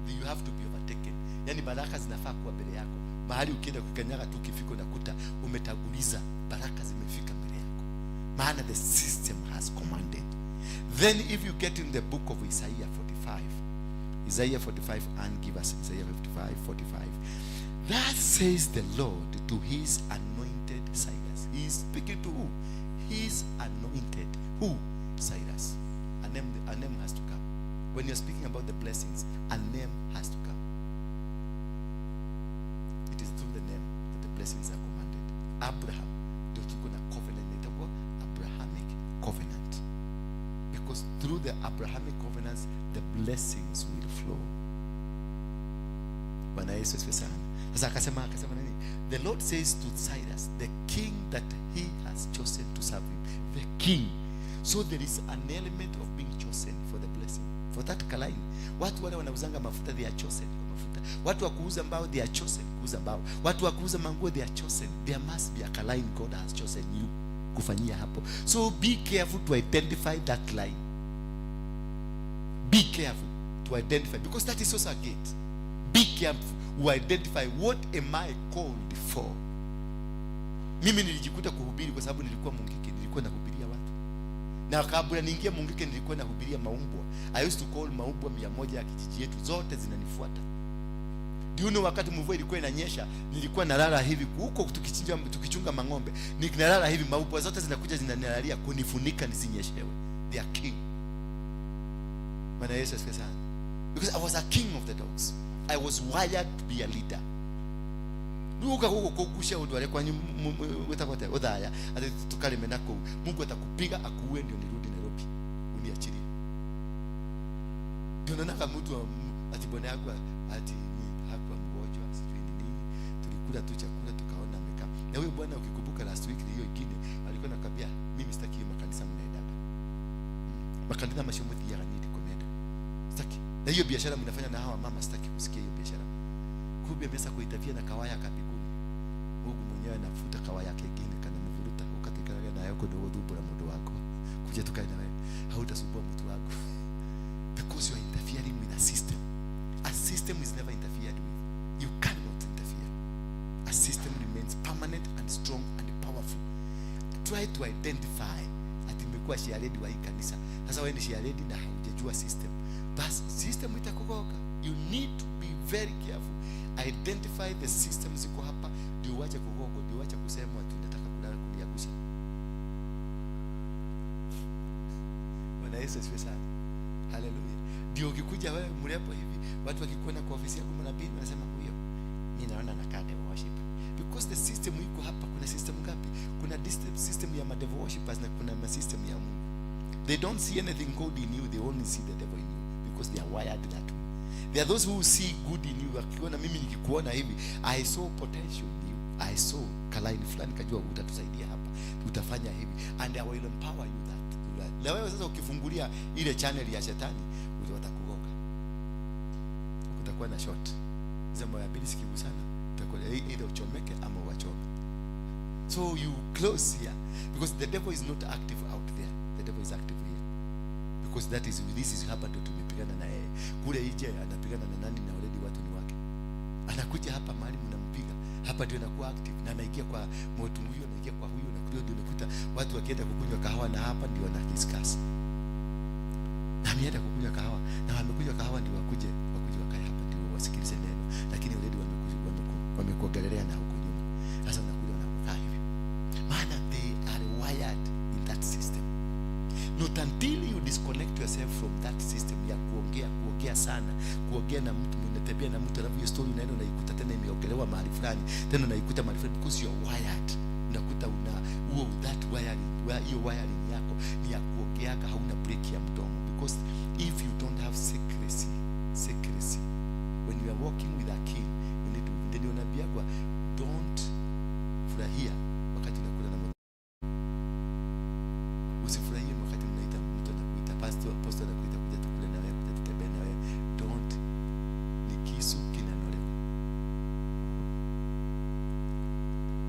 you have to be overtaken. Yani baraka zinafaa kuwa mbele yako. Mahali ukienda kukanyaga tu kifiko na kuta umetaguliza, baraka zimefika mbele yako. Maana the system has commanded. Then if you get in the book of Isaiah 45 and give us Isaiah 45:45. That says the Lord to his anointed Cyrus. He is speaking to who? His anointed. Who? Cyrus. A name has to come. When you're speaking about the blessings, a name has to come. It is through the name that the blessings are commanded. Abraham, ndio tuko na covenant inaitwa Abrahamic covenant. Because through the Abrahamic covenants, the blessings will flow. Bwana Yesu asifiwe sana. Sasa akasema nini? The Lord says to Cyrus, the king that he has chosen to serve him. The king. So there is an element of being chosen for the blessing. For that kalaini. Watu wale wanauzanga mafuta, they are chosen kwa mafuta. Watu wa kuuza mbao, they are chosen kuuza mbao. Watu wa kuuza manguo, they are chosen. There must be a kalaini God has chosen you kufanyia hapo. So be careful to identify that line. Be careful to identify, because that is also a gate. Be careful to identify, what am I called for? Mimi nilijikuta kuhubiri kwa sababu nilikuwa mungike, nilikuwa nahubiria watu. Na kabla niingie mungike nilikuwa nahubiria maumbwa. I used to call maumbwa 100 ya kijiji yetu, zote zinanifuata. Ndio wakati mvua ilikuwa inanyesha, nilikuwa nalala hivi huko tukichunga mang'ombe. Nikinalala hivi, maumbwa zote zinakuja zinanilalia kunifunika nisinyeshewe. They are king. Bwana Yesu asifiwe sana. Because I was a king of the dogs. I was wired to be a leader. Nuka huko kukusha udwale kwa wetapote odaya ati tukale menako, Mungu atakupiga akuue ndio nirudi Nairobi uniachilie. Ndio naona mtu ati bwana yako ati hakuwa mgonjwa sijui nini, tulikula tu chakula tukaona amekaa. Na wewe bwana, ukikumbuka last week hiyo ingine alikuwa anakambia mimi sitaki makanisa mnaendaga. Makanisa mashomuthi ya kanidi komenda. Sitaki. Na hiyo biashara mnafanya na hawa mama, sitaki kusikia hiyo biashara. Kumbe mesa kuitavia na kawaya kapiguni. Mungu mwenyewe anafuta kawaya yake ingine kana mvuruta ukatika na yako ndio dhubu la mudo wako. Kuja tukae na wewe. Hautasumbua mtu wako. Because you are interfering with a system. A system is never interfered with. You cannot interfere. A system remains permanent and strong and powerful. Try to identify. Ati nimekuwa shiaredi wa hii kanisa. Sasa wewe ni shiaredi na haujajua system. Bas system itakugoka. You need to be very careful. Identify the systems ziko hapa, ndio uache kugogo, ndio uache kusema ati nataka kulala kuniagusha. Bwana Yesu asifiwe sana. Hallelujah. Ndio ukikuja wewe mrembo hivi, watu wakikuona kwa ofisi yako mnabii wanasema huyo mimi naona nakaa devil worship. Because the system iko hapa, kuna system ngapi? Kuna system ya devil worshipers na kuna system ya Mungu. They don't see anything good in you, they only see the devil in you, because they are wired that way. There are those who see good in you. Akiona mimi nikikuona hivi, I saw potential in you, I saw kalaini fulani, kajua utatusaidia hapa, utafanya hivi, and I will empower you that. Na wewe sasa ukifungulia ile channel ya shetani, watakugoka. itakuwa na short. Hizo moyo mbili zikigusana itakuwa either uchomeke ama uachome. So you close here because the devil is not active out there. The devil is active here. Because this is hapa ndio tumepigana na yeye. Kule nje anapigana na nani na already watu ni wake. Anakuja hapa mahali mnampiga. Hapa ndio anakuwa active na anaingia kwa moto huyo, anaingia kwa huyo, na kule ndio unakuta watu wakienda kukunywa kahawa na hapa ndio wana discuss. Na ameenda kukunywa kahawa na wamekunywa kahawa ndio wakuje wakae hapa ndio wasikilize neno. Lakini already wamekuongelea na huko nyuma. Sasa unakuja unakaa hivi. Maana they are wired in that system. Not until you disconnect yourself from that system ya kuongea sana, kuongea na mtu, mnatembea na mtu alafu hiyo story unaenda unaikuta tena imeongelewa mahali fulani, tena unaikuta mahali fulani because you are wired. Unakuta that wiring, hiyo wiring yako ni ya kuongeaga, hauna break ya mdomo. Because if you don't have secrecy when you are walking with a king, you need to then unaambia kwa don't furahia wakati unakula na mtu. Usifurahie wakati unaita mtu anakuita pastor anakuita kuja tukule na wewe, kuja tutembee na wewe. Don't. Ni kisu kinanolewa.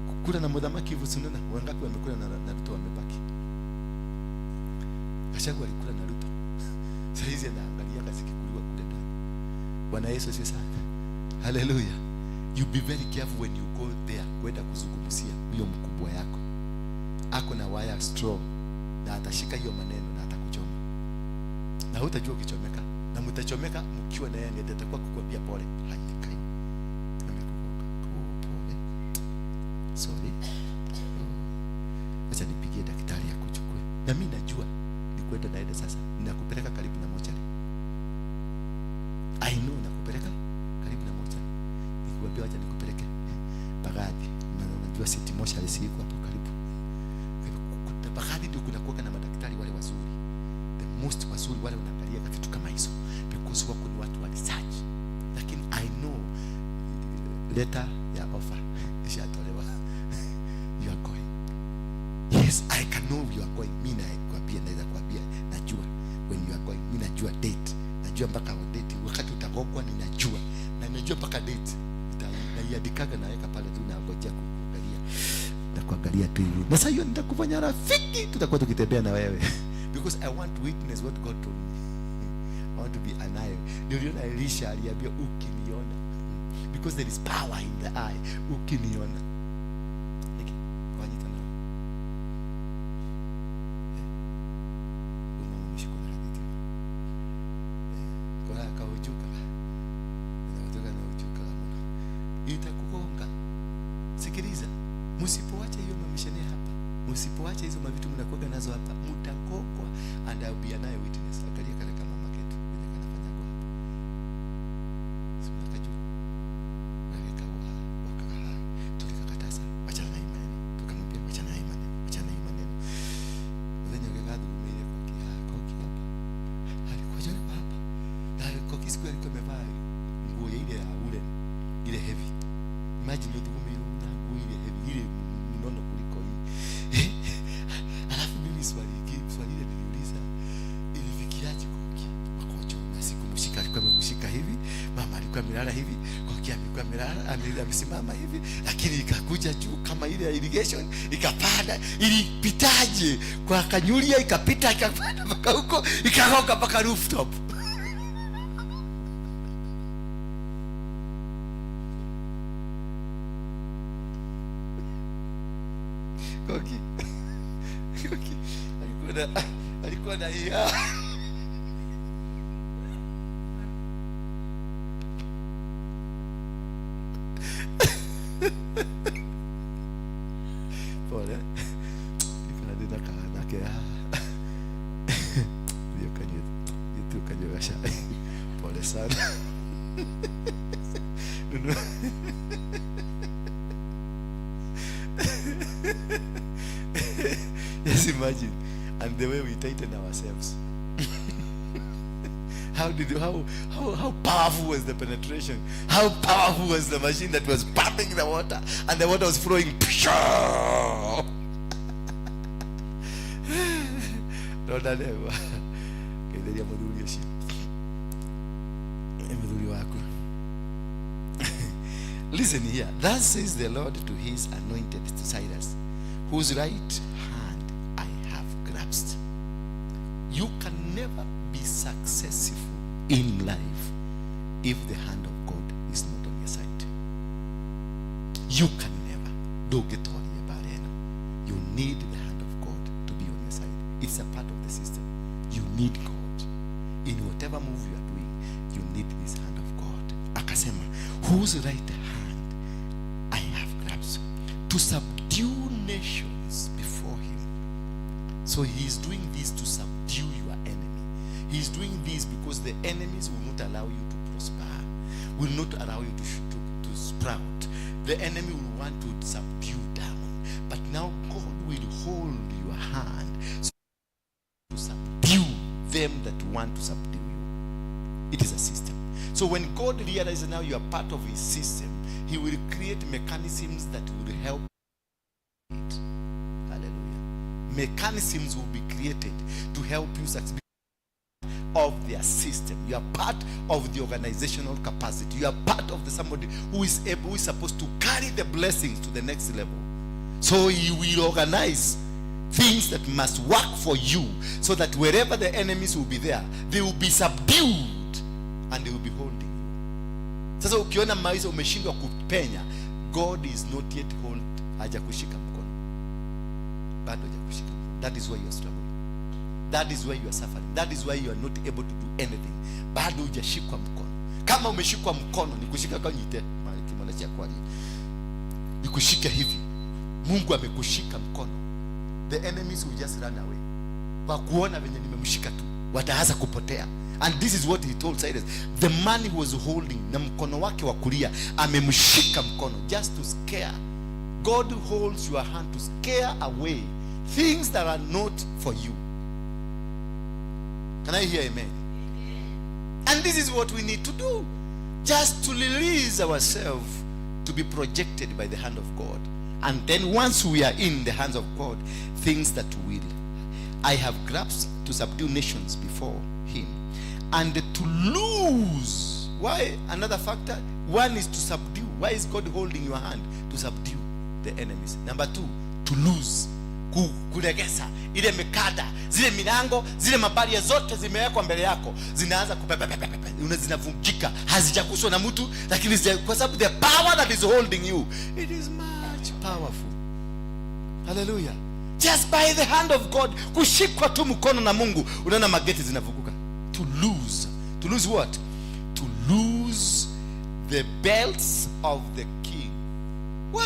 Kukula na mdhamaki hivyo sunana. Wangapi wamekula na Ruto wamebaki? Gachagua alikula na Ruto. Sasa hizi anaangalia kazi kikuliwa kule ndani. Bwana Yesu asifiwe sana. Hallelujah. You be very careful when you go there kwenda kuzungumzia huyo mkubwa yako. Ako na wire strong na atashika hiyo maneno na atakuchoma. Na hutajua ukichomeka. Na mtachomeka mkiwa na yeye ndiye atakuwa kukuambia pole. Haikai. Amekugonga. Pole. Sorry. Acha nipigie daktari akuchukue. Na mimi najua ni kwenda naenda sasa. Ninakupeleka karibu na mochari. I know nakupeleka karibu na mochari. Nikwambia acha nikupeleke Bagadi. Unajua city mochari si iko hapo karibu. Bagadi ndio kuna kuoka na madaktari wale wazuri. The most wazuri wale wanaangalia vitu kama hizo. Because wako ni watu wa research. Lakini I know letter ya offer ishatolewa. You are going. Yes, I can know you are going. Mimi naweza kuambia najua when you are going. Mimi najua date. Najua mpaka date. Wakati utagokwa ninajua. Na najua mpaka date. Naiandikaga naweka pale tu na ngojea kuangalia. Na kuangalia tu hivi. Na sasa hiyo nitakufanya rafiki, tutakuwa tukitembea na wewe. Because I want to witness what God told me. I want to be an eye. Niliona Elisha aliambia ukiniona. Because there is power in the eye. Ukiniona. Like wanyita na. Una mshiko na hadithi. Kwa kaujuka. Na ujuka. Itakugonga. Sikiliza. Msipoacha hiyo mamishane hapa. Msipoacha hizo mavitu mnakuaga nazo hapa, mtakokwa and I'll be an eye witness. Angalia kale kama mama yetu kwenye kanafanya kwa hapa. Sima kajua. Naweka wakaha. Tulikakataza acha na imani. Tukamwambia acha na imani. Acha na imani. Ndio ngegadu mimi kwa hapa. Alikuwa jana hapa. Na kwa kisiku alikuwa amevaa nguo ile ya ule ile heavy. Imagine tu kama ile mnono kuliko hii. Alafu mimi swali ile niliuliza ilifikiaje kwa na siku mshika alikuwa amemshika hivi, mama alikuwa amelala hivi, kwa alikuwa amelala amesimama hivi, lakini ikakuja juu kama ile irrigation ikapanda, ilipitaje kwa kanyulia ikapita ikapanda mpaka huko ikaroka mpaka rooftop. Okay. Alikuwa na hiya. Pole. Ikana dina kana ke. Ndio kanyo gasha. Pole sana. Just imagine, and the way we tighten ourselves. How powerful was the penetration? How powerful was the machine that was pumping the water, and the water was flowing? Don't ever. Kaideria mudhuri yoshi. Mudhuri wako. Listen here. Thus says the Lord to his anointed Cyrus, whose right hand I have grasped. You can never be successful in life if the hand of God is not on your side. You can never. Don't get all about it. You need the hand of God to be on your side. It's a part of the system. You need God. In whatever move you are doing, you need this hand of God. Akasema, whose right hand I have grasped, to subdue nations before him. So he is doing this to subdue your enemy. He is doing this because the enemies will not allow you to prosper, will not allow you to sprout. The enemy will want to subdue down. But now God will hold your hand so to subdue them that want to subdue you. It is a system. So when God realizes now you are part of his system, he will create mechanisms that will help it. Hallelujah. Mechanisms will be created to help you succeed of their system. You are part of the organizational capacity. You are part of the somebody who is able, who is supposed to carry the blessings to the next level. So he will organize things that must work for you, so that wherever the enemies will be there, they will be subdued and they will be holding you. Sasa ukiona maisha umeshindwa kupenya, God is not yet hajakushika mkono. Bado hajakushika mkono. That is why you are struggling. That is why you are suffering. That is why you are not able to do anything. Bado hujashikwa mkono. Kama umeshikwa mkono, ni kushika kwa nyite, kimwana cha kwali. Ni kushika hivi. Mungu amekushika mkono. The enemies will just run away. Kwa kuona venye nimemshika tu, wataanza kupotea. And this is what he told Cyrus. The man he was holding, na mkono wake wa kulia, amemshika mkono just to scare. God holds your hand to scare away things that are not for you. Can I hear amen? And this is what we need to do. Just to release ourselves to be projected by the hand of God. And then once we are in the hands of God, things that will. I have grasped to subdue nations before him. And to lose. Why? Another factor. One is to subdue. Why is God holding your hand? To subdue the enemies. Number two, to lose. Kuregesa. Ile mikada, zile milango, zile mabaria zote zimewekwa mbele yako, zinaanza zinavunjika, hazijakuswa na mtu, lakini kwa sababu the power that is holding you, it is much powerful. Hallelujah. Just by the hand of God, kushikwa tu mkono na Mungu, unaona mageti zinafunguka. To lose. To lose what? To lose the belts of the king. Wow.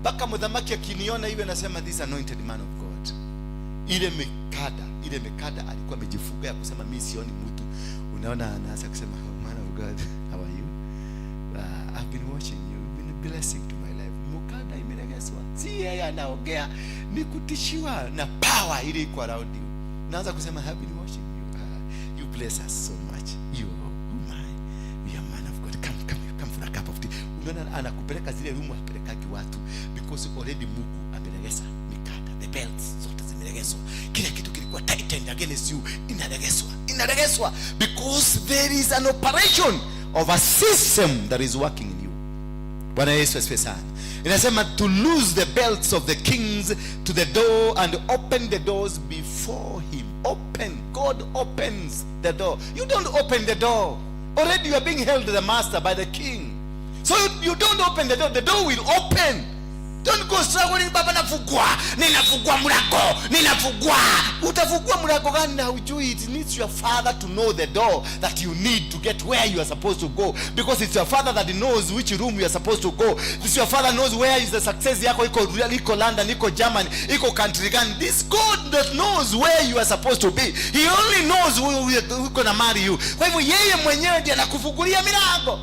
Baka mudhamaki akiniona hivi anasema, this anointed man of God. Ile mekada alikuwa amejifunga ya kusema mimi sioni mtu. Unaona anaanza kusema, oh, man of God, how are you? I've been watching you. You've been a blessing to my life. Mukada imelegezwa. Si yeye anaongea, ni kutishiwa na power ile iko around you. Unaanza kusema, I've been watching you. You bless us so much. You, oh my, we are man of God. Come for a cup of tea. Unaona anakupeleka zile room apelekaki watu, because already Mungu amelegeza mikada, the belts zote zimelegezwa. Kila kitu kilikuwa tightened against you, inalegezwa because there is an operation of a system that is working in you. Bwana Yesu asifiwe sana. Inasema to lose the belts of the kings to the door and open the doors before him. Open. God opens the door. You don't open the door. Already you are being held to the master by the king. So you don't open the door will open. Don't go struggling, baba ninafungua mlango. Utafungua mlango gani na hujui? It needs your father to know the door that you need to get where you are supposed to go, because it's your father that knows which room you are supposed to go. This your father knows where is the success yako, iko London, iko Germany, iko country gani. This God that knows where you are supposed to be. He only knows who gonna marry you. Kwa hivyo yeye mwenyewe ndiye anakufungulia milango.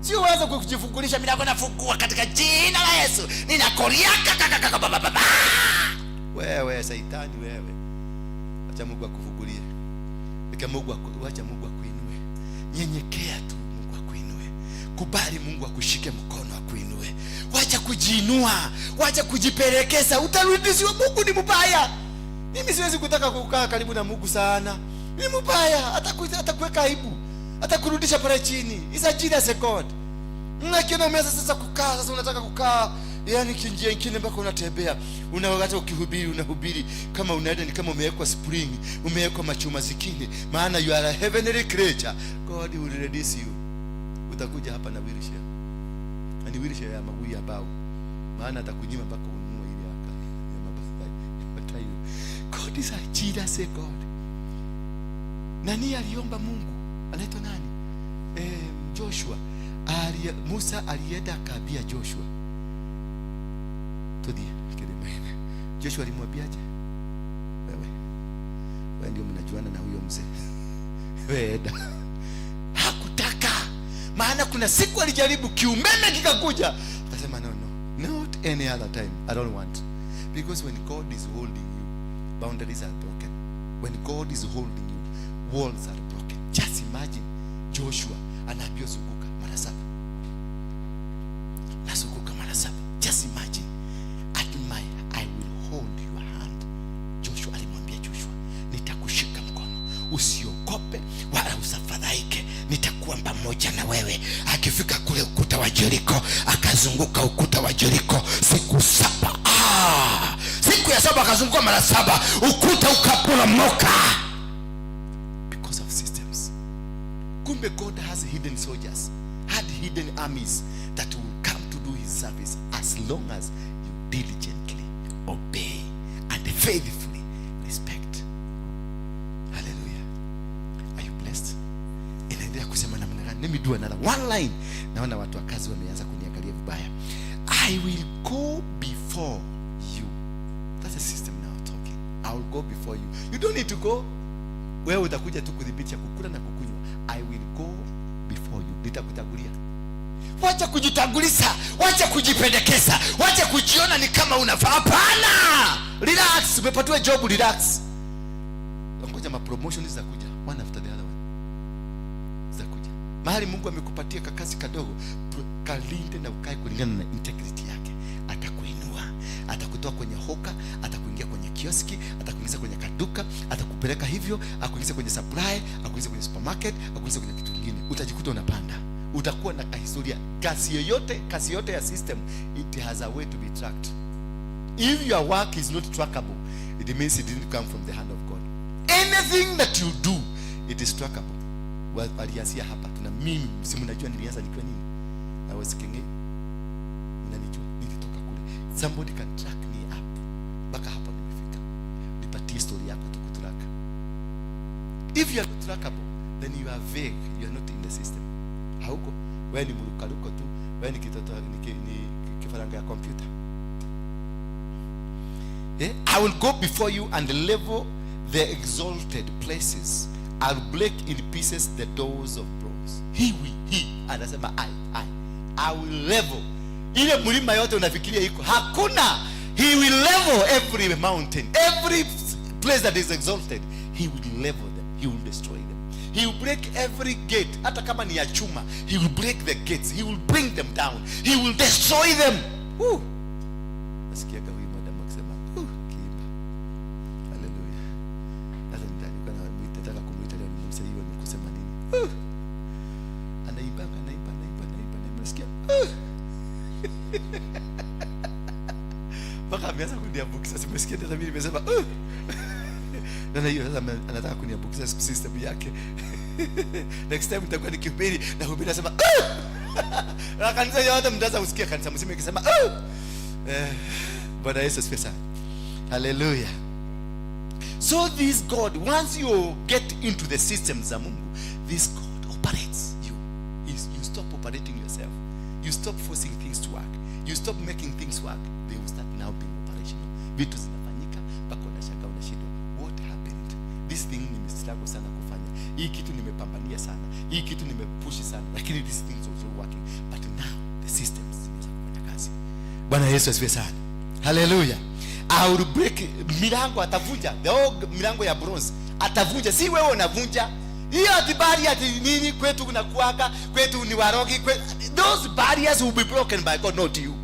Sio waza kujifungulisha milango, nafungua katika jina la Yesu. Ninakoriaka baba. Wewe Saitani wewe. Acha Mungu akufungulie. Acha Mungu akuinue. Nyenyekea tu, Mungu akuinue. Kubali Mungu akushike mkono akuinue. Wacha kujiinua, wacha kujipelekeza. Utarudishwa. Mungu ni mbaya. Mimi siwezi kutaka kukaa karibu na Mungu sana. Ni mbaya, atakuweka aibu. Atakurudisha pale chini. Is a jealous God. Unakiona umeanza sasa kukaa, sasa unataka kukaa yani kinjia kingine mpaka unatembea. Unaweza ukihubiri unahubiri kama unaenda ni kama umewekwa spring, umewekwa machuma zikini, maana you are a heavenly creature. God will release you. Utakuja hapa na wheelchair. Ani wheelchair ya maguu ya bao. Maana atakunyima mpaka ununue ile aka ya mabasi. God is a Jesus God. Nani aliomba Mungu? Anaitwa nani? Joshua. Musa alienda akaambia Joshua. Joshua alimwambiaje? Wewe ndio mnajuana na huyo mzee. Wewe eda. Hakutaka. Maana kuna siku alijaribu kiumeme kikakuja. Akasema no, not any other time. I don't want. Because when God is holding you, boundaries are broken. When God is holding you, walls are broken. Just imagine Joshua anaambiwa zunguka mara 7. Nazunguka mara 7. Just imagine. I will hold your hand. Joshua alimwambia Joshua, nitakushika mkono. Usiogope wala usafadhaike. Nitakuwa pamoja na wewe. Akifika kule ukuta wa Jericho, akazunguka ukuta wa Jericho siku 7. Siku ya 7 akazunguka mara 7, ukuta ukaporomoka. Because of systems. Kumbe God has hidden soldiers, had hidden armies that will come to do his service as long as you diligently obey and faithfully respect. Hallelujah. Are you blessed? Inaendelea kusema namna gani? Let me do another one line. Naona watu wa kazi wameanza kuniangalia vibaya. I will go before you. That's a system now talking. I will go before you. You don't need to go. Wewe utakuja tu kudhibiti kukula na kukunywa. I will go before you. Nitakutangulia. Wacha kujitanguliza, wacha kujipendekeza, wacha kujiona ni kama unafaa. Hapana! Relax, umepatiwa job, relax. Ngoja ma promotion zitakuja one after the other one. Zitakuja. Mahali Mungu amekupatia kakazi kadogo, kalinde na ukae kulingana na integrity yake. Atakuinua, atakutoa kwenye hoka, atakuingia kwenye kioski, atakuingiza kwenye kaduka, atakupeleka hivyo, akuingiza kwenye supply, akuingiza kwenye supermarket, akuingiza kwenye kitu kingine. Utajikuta unapanda. Utakuwa na historia. Kasi yote ya system, it has a way to be tracked. If your work is not trackable, it means it didn't come from the hand of God. Anything that you do, it is trackable. Walianzia hapa. Tuna mimi, si mnajua nilianza nikiwa nini? I was kenge. Mnanijua nilitoka kule. Somebody can track me up. Baka hapa nimefika. Nipatie story yako tukutraka. If you are not trackable, then you are vague. You are not in the system. Hauko. Wewe ni mrukaruko tu. Wewe ni kitoto ni kifaranga ya computer. I will go before you and level the exalted places. I'll break in pieces the doors of bronze. He anasema I will level. Ile mlima yote unafikiria iko. Hakuna. He will level every mountain, every place that is exalted. He will level them. He will destroy them. He will break every gate. Hata kama ni ya chuma, he will break the gates. He will bring them down. He will destroy them. Nasikia huyu madam akisema, kiimba. Hallelujah. Sasa ndio nataka kumuita leo nimse hiyo ni kusema nini? Anaimba. Nasikia. Baka ameanza kuniambukiza. Simesikia hata mimi nimesema. Na hiyo sasa anataka kuniambukiza system yake. Next time nitakuwa nikihubiri na hubiri nasema na kanisa yote mtaanza kusikia kanisa mseme ikisema Bwana Yesu asifiwe sana. Hallelujah. So this God, once you get into the systems za Mungu, this God operates you. You stop operating yourself. You stop forcing things to work. You stop making things work. They will start now being operational. Vitu zinafanyika mpaka unashaka unashindwa. What happened? This thing nimestruggle sana kufanya. Hii kitu nimepambania sana. Hii kitu nimepush sana. Lakini these things are also working. But now the systems zinaweza kufanya kazi. Bwana Yesu asifiwe sana. Hallelujah. I will break. Milango atavunja. The whole milango ya bronze atavunja. Si wewe unavunja. Hiyo atibari ati nini kwetu kunakuaga, kwetu ni warogi, those barriers will be broken by God, not you.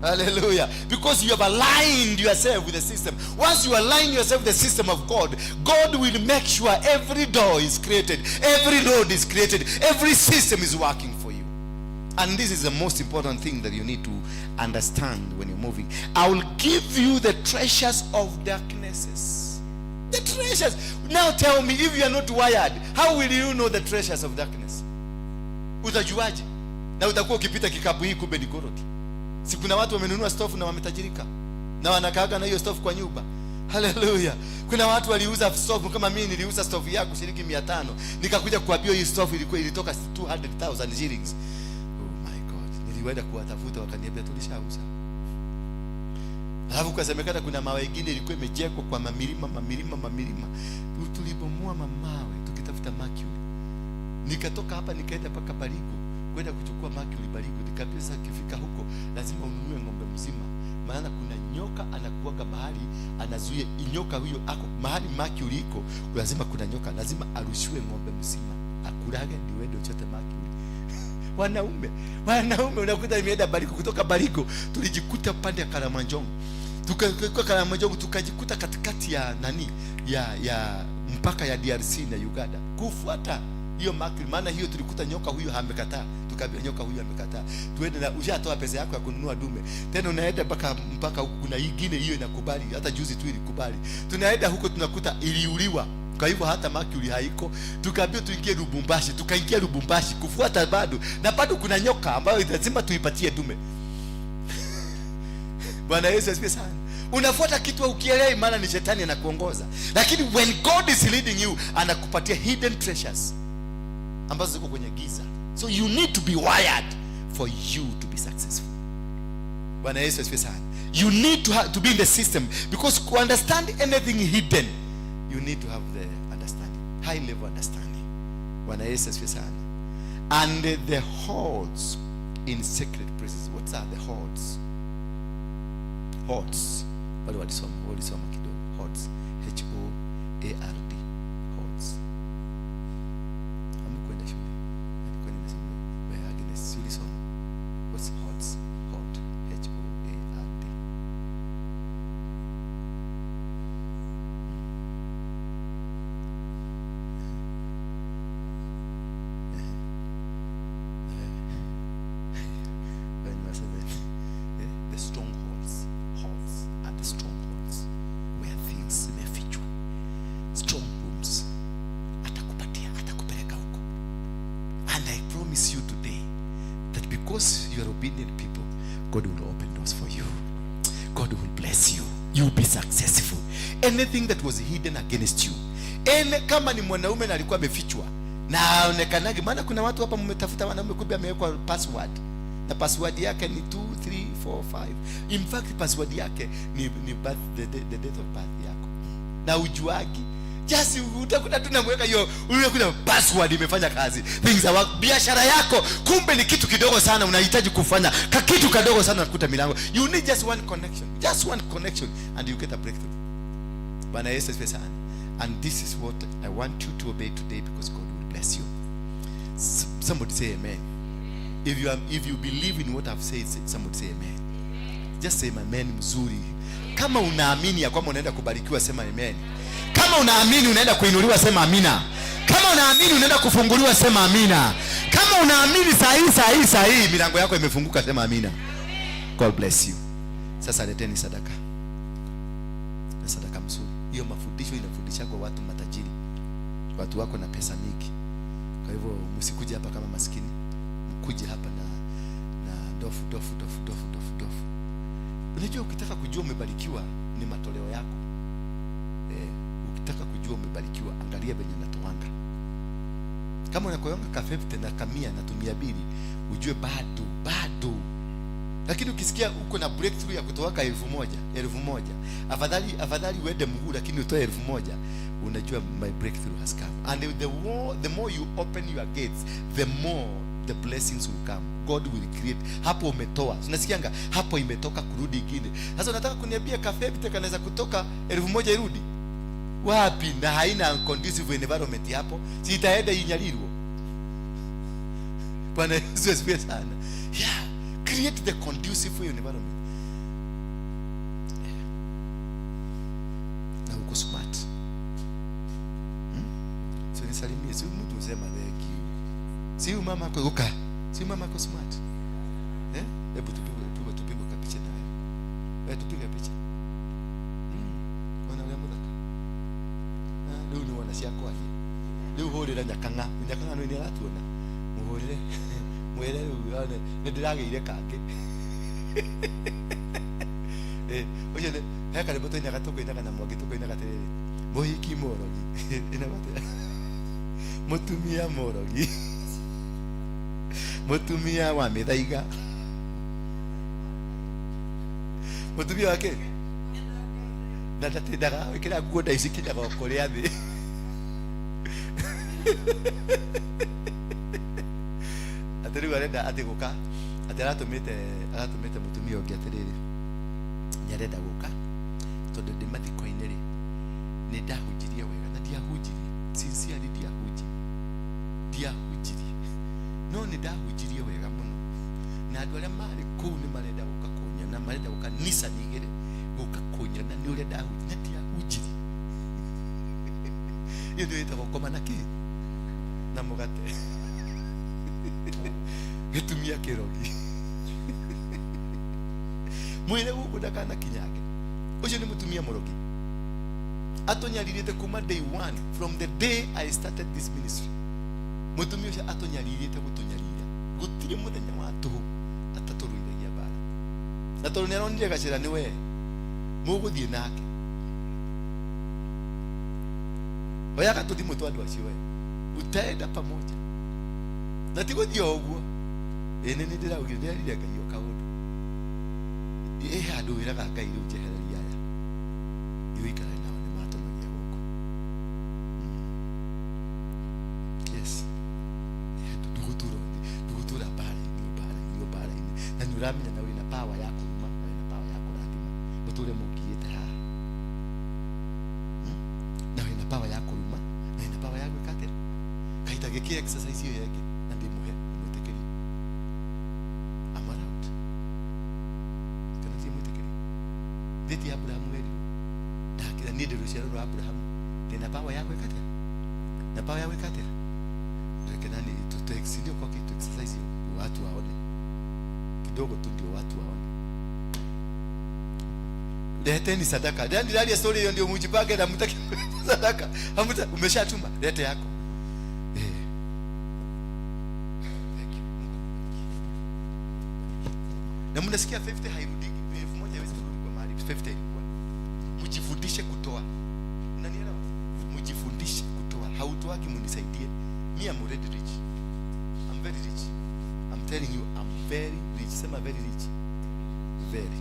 Hallelujah. Because you have aligned yourself with the system. Once you align yourself with the system of God, God will make sure every door is created, every road is created, every system is working for you. And this is the most important thing that you need to understand when you're moving. I will give you the treasures of darknesses. The treasures. Now tell me, if you are not wired, how will you know the treasures of darkness? Utajuaje? Na utakuwa ukipita kikapu hii kumbe ni gorodi. Si kuna watu wamenunua stove na wametajirika, na wanakaaga na hiyo stove kwa nyumba. Hallelujah. Kuna watu waliuza stove kama mimi niliuza stove yangu shilingi 500, nikakuja kuambiwa hii stove ilitoka 200,000 shillings. Oh my God. Niliweza kuwatafuta wakaniambia tulishauza. Alafu kasemekana kuna mawe mengine ilikuwa imejengwa kwa mamilima. Tulibomoa mamawe tukitafuta mercury. Nikatoka hapa nikaenda paka Barigo kwenda kuchukua mercury Barigo. Nikapesa kifika huko lazima ununue ng'ombe mzima, maana kuna nyoka anakuaga mahali anazuia. Nyoka huyo ako mahali mercury iko, lazima kuna nyoka, lazima arushiwe ng'ombe mzima akurage ndio wewe uchote mercury. Wanaume unakuta imeenda Barigo, kutoka Barigo tulijikuta pande ya Karamanjongo. Tukajikuta Karamanjongo, tukajikuta katikati ya nani ya mpaka ya DRC na Uganda kufuata hiyo mercury. Maana hiyo tulikuta nyoka huyo amekataa, tukaambia nyoka huyo amekataa, tuende na ushatoa pesa yako ya kununua dume, tena unaenda mpaka huko kuna nyingine hiyo inakubali, hata juzi tu ilikubali. Tunaenda huko tunakuta iliuliwa, kwa hivyo hata mercury haiko. Tukaambia tuingie Lubumbashi, tukaingia Lubumbashi kufuata bado, na bado kuna nyoka ambayo lazima tuipatie dume. Bwana Yesu asifiwe sana. Unafuata kitu ukielewa, maana ni shetani anakuongoza, lakini when God is leading you anakupatia hidden treasures ambazo ziko kwenye giza. So you need to be wired for you to be successful. Bwana Yesu asifiwe sana. You need to be in the system, because to understand anything hidden you need to have the understanding, high level understanding. Bwana Yesu asifiwe sana. And the hordes in secret places. What are the hordes? Hordes. Wale walisoma kidogo. Hordes. H-O-A-R-D. Hordes. Amekwenda shule. Alikuwa nimesema wewe Agnes ulisoma. What's hordes? Horde. H-O-A-R-D. The strongholds. Hordes are the strongholds where things zimefichwa. Strong rooms. Atakupeleka huko. And I promise you today that because you are obedient people, God will open doors for you. God will bless you. You will be successful. Anything that was hidden against you. Kama ni mwanaume na alikuwa amefichwa na aonekanage, maana kuna watu hapa mmetafuta wanaume kumbe amewekwa password. Na password yake ni 2, 3, 4, 5. In fact password yake ni birth, the date of birth yako. Na ujuagi. Just utakuta tunamweka hiyo, unakuta password imefanya kazi. Things are work. Biashara yako kumbe ni kitu kidogo sana, unahitaji kufanya kitu kidogo sana unakuta milango. You need just one connection. Just one connection and you get a breakthrough. Bwana Yesu asifiwe sana. And this is what I want you to obey today, because God will bless you. Somebody say amen. If you believe in what I've said, somebody say amen. Just say amen mzuri. Kama unaamini ya kwamba unaenda kubarikiwa, sema amen. Kama unaamini unaenda kuinuliwa, sema amina. Kama unaamini unaenda kufunguliwa, sema amina. Kama unaamini sahi milango yako imefunguka, sema amina. God bless you. Sasa leteni sadaka. Sadaka mzuri. Hiyo mafundisho inafundisha kwa watu matajiri. Watu wako na pesa nyingi. Kwa hivyo msikuje hapa kama maskini. Mkuje hapa na dofu. Unajua ukitaka kujua umebarikiwa ni matoleo yako. Ukitaka kujua umebarikiwa, angalia venye unatoanga. Kama unakoyonga ka 50 na kamia na 200, ujue bado. Lakini ukisikia uko na breakthrough ya kutoaka 1000, afadhali uende mguu lakini utoe 1000, unajua my breakthrough has come. And the more you open your gates, the more the blessings will come. God will create. Hapo umetoa. Unasikianga hapo imetoka kurudi ingine. Sasa unataka kuniambia cafe vite kanaweza kutoka 1000 irudi? Wapi? Na haina conducive environment hapo. Si itaenda inyalirwo. Bwana Yesu asifiwe sana. Yeah, create the conducive environment. Na uko smart. So nisalimie, si mtu usema thank you. Si mama kwa Si mama ko smart. Hebu tupige kapicha na wewe. Tupige picha. Wana wale mudaka. Leo ni wana cia kwa hii. Leo horera nyakanga no ni aratuona. Muhorere. Mwere uone ni ndirageire kange. Oye heka le boto ina gatoko ina kana mwagi toko ina gaterere. Muhiki morogi. Ina bate. Mutumia morogi. Mutumia wa mithaiga. Mutumia wake ndatindaga wikira nguo ndaici kinyaga kuria thi. Atiriu arenda atiguka atiratumite mutumia ungi atiriri nyarenda guka tondu ndi mathiko-ini ri ni ndahunjirie wega na ndiahunjirie sincerely ndiahunjirie no ni ndahunjirie wega muno na andu aria mari kuu ni marenda guka kunyona marenda guka nisa nigere guka kunyona ni uria ndahunjirie ndiahunjirie iyo ndio ita gukoma na ki na mugate gitumia kirogi mwire guku ndakana kinyage ucio ni mutumia murogi atonyaririete kuma day one from the day I started this ministry. Mutumia ucio atonyaririete gutunyarira gutire muthenya wa tuhu ataturuiragia bara na tondu ni aronire gacira ni we muguthie nake oyaga tuthimu twandu acio we utaenda pamoja na tiguthio uguo ene ni ndiraugire ndirarire ngai o kaundu andu wiraga ngai riu njehereria aya yuikara nao ni matomagia guku. Yes dugutura bara na ni uramenya na wina power ya kuruma na wina power ya kurathima muture mugiite ha na wina power ya kuruma na wina power ya gwikate kaita giki exercise iyo yake na ndimuhe mutekeri amarauti kana si mutekeri deti Abraham weli ndakira ni de ruciaro rwa Abraham ndina power ya gwikate na power ya gwikate rekena ni tutexidio kwa kitu exercise watu waone kidogo tu ndio watu waone. Leteni sadaka. Ndani story hiyo ndio mujipake na mtaki sadaka. Hamuta umeshatuma lete yako. Thank you. Na mnasikia 50 hairudiki. 1000 haiwezi kurudi kwa mahali. 50 ilikuwa. Mjifundishe kutoa. Unanielewa? Mjifundishe kutoa. Hautoagi mnisaidie. Me I'm already rich. I'm very rich. I'm telling you, I'm very rich. Sema very rich. Very.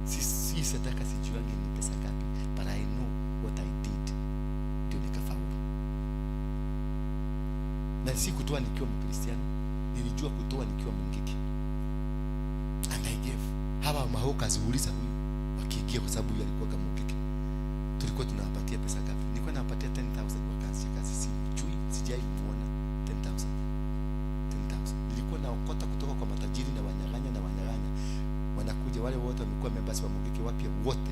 Si sadaka sijuangi ni pesa ngapi, but I know what I did ndio nikafaulu. Na si kutoa nikiwa Mkristiano, nilijua kutoa nikiwa Mungiki. And I gave. Hawa mahoka ziuliza huyu wakiingia kwa sababu alikuwa kama Mungiki. Tulikuwa tunawapatia pesa ngapi? Nilikuwa nawapatia 10,000 kwa kazi sijui sijai muona 10,000. Nilikuwa naokota kutoka kwa matajiri na wanyang'anya wanakuja wale wote wamekuwa members wa Mungiki wapya wote.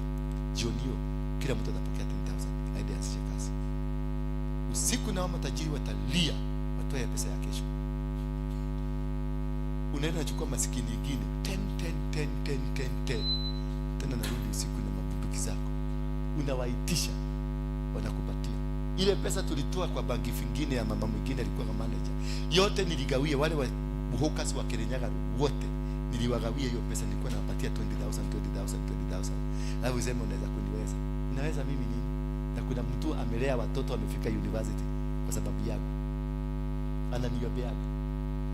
Jioni hiyo kila mtu anapokea 10,000 hadi aanze kazi. Usiku na matajiri watalia watoe pesa ya kesho. Unaenda chukua maskini nyingine 10. Tena narudi usiku na mabuduki zako. Unawaitisha wanakupatia. Ile pesa tulitoa kwa banki nyingine ya mama mwingine alikuwa kama manager. Yote niligawia wale wa buhokas wa Kirinyaga wote. Niliwagawia hiyo pesa, nilikuwa nawapatia 20,000. Alafu sema unaweza kuniweza. Unaweza mimi nini? Na kuna mtu amelea watoto amefika university kwa sababu yako. Ananiombea.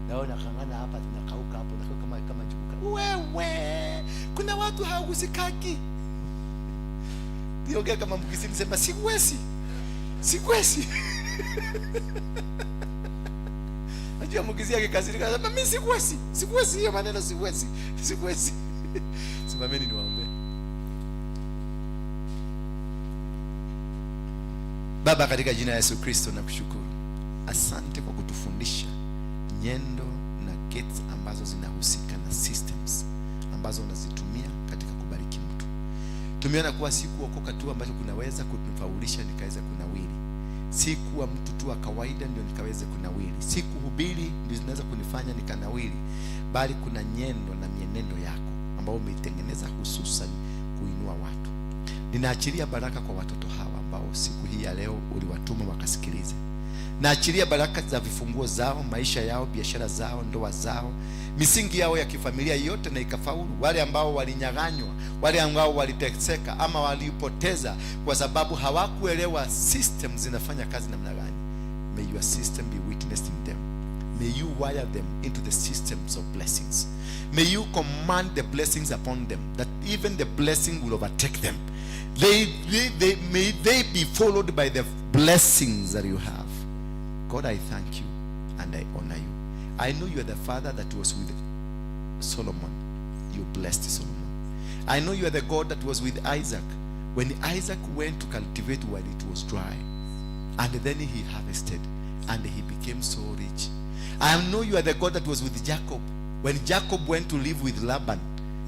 Naona kangana hapa tunakauka hapo na kama jukuka. Wewe, kuna watu hawagusikaki. Niongea kama mkisini sema sikwesi. Najua mkisia kikasirika sema mimi sikwesi hiyo maneno sikwesi. Simameni niwaombe. Baba, katika jina la Yesu Kristo nakushukuru. Asante kwa kutufundisha nyendo na gates ambazo zinahusika na systems ambazo unazitumia katika kubariki mtu. Tumeona kuwa si kuokoka tu ambacho kunaweza kutufaulisha nikaweza kunawili. si kuwa mtu tu wa kawaida ndio nikaweze kunawili, si kuhubiri ndio zinaweza kunifanya nikanawili, bali kuna nyendo na mienendo yako ambao umeitengeneza hususan kuinua watu. Ninaachilia baraka kwa watoto hawa ambao siku hii ya leo uliwatuma wakasikilize. Naachilia baraka za vifunguo zao, maisha yao, biashara zao, ndoa zao, misingi yao ya kifamilia yote na ikafaulu. Wale ambao walinyang'anywa, wale ambao waliteseka ama walipoteza kwa sababu hawakuelewa system zinafanya kazi namna gani, may your system be witnessed in them. May you wire them into the systems of blessings. May you command the blessings upon them, that even the blessing will overtake them. May they be followed by the blessings that you have. God, I thank you and I honor you. I know you are the Father that was with Solomon. You blessed Solomon. I know you are the God that was with Isaac when Isaac went to cultivate while it was dry, and then he harvested and he became so rich. I know you are the God that was with Jacob when Jacob went to live with Laban.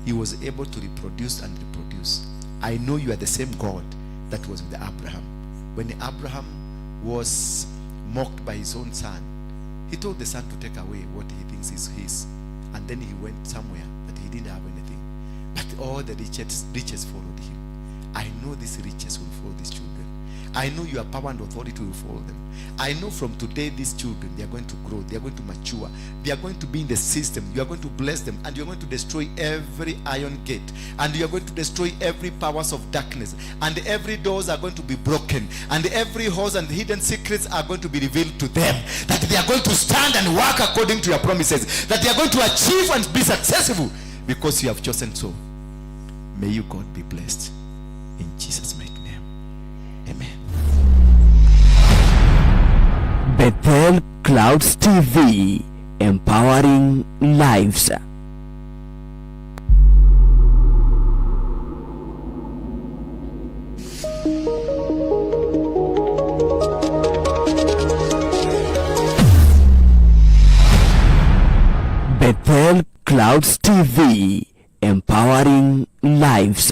He was able to reproduce and reproduce. I know you are the same God that was with Abraham when Abraham was mocked by his own son. He told the son to take away what he thinks is his, and then he went somewhere that he didn't have anything, but all the riches followed him. I know these riches will follow these children. I know your power and authority will follow them. I know from today these children, they are going to grow, they are going to mature, they are going to be in the system. You are going to bless them, and you are going to destroy every iron gate, and you are going to destroy every powers of darkness, and every doors are going to be broken, and every holes and hidden secrets are going to be revealed to them, that they are going to stand and work according to your promises, that they are going to achieve and be successful because you have chosen so. May you, God, be blessed in Jesus' mighty name. Amen. Bethel Clouds TV, empowering lives. Bethel Clouds TV, empowering lives.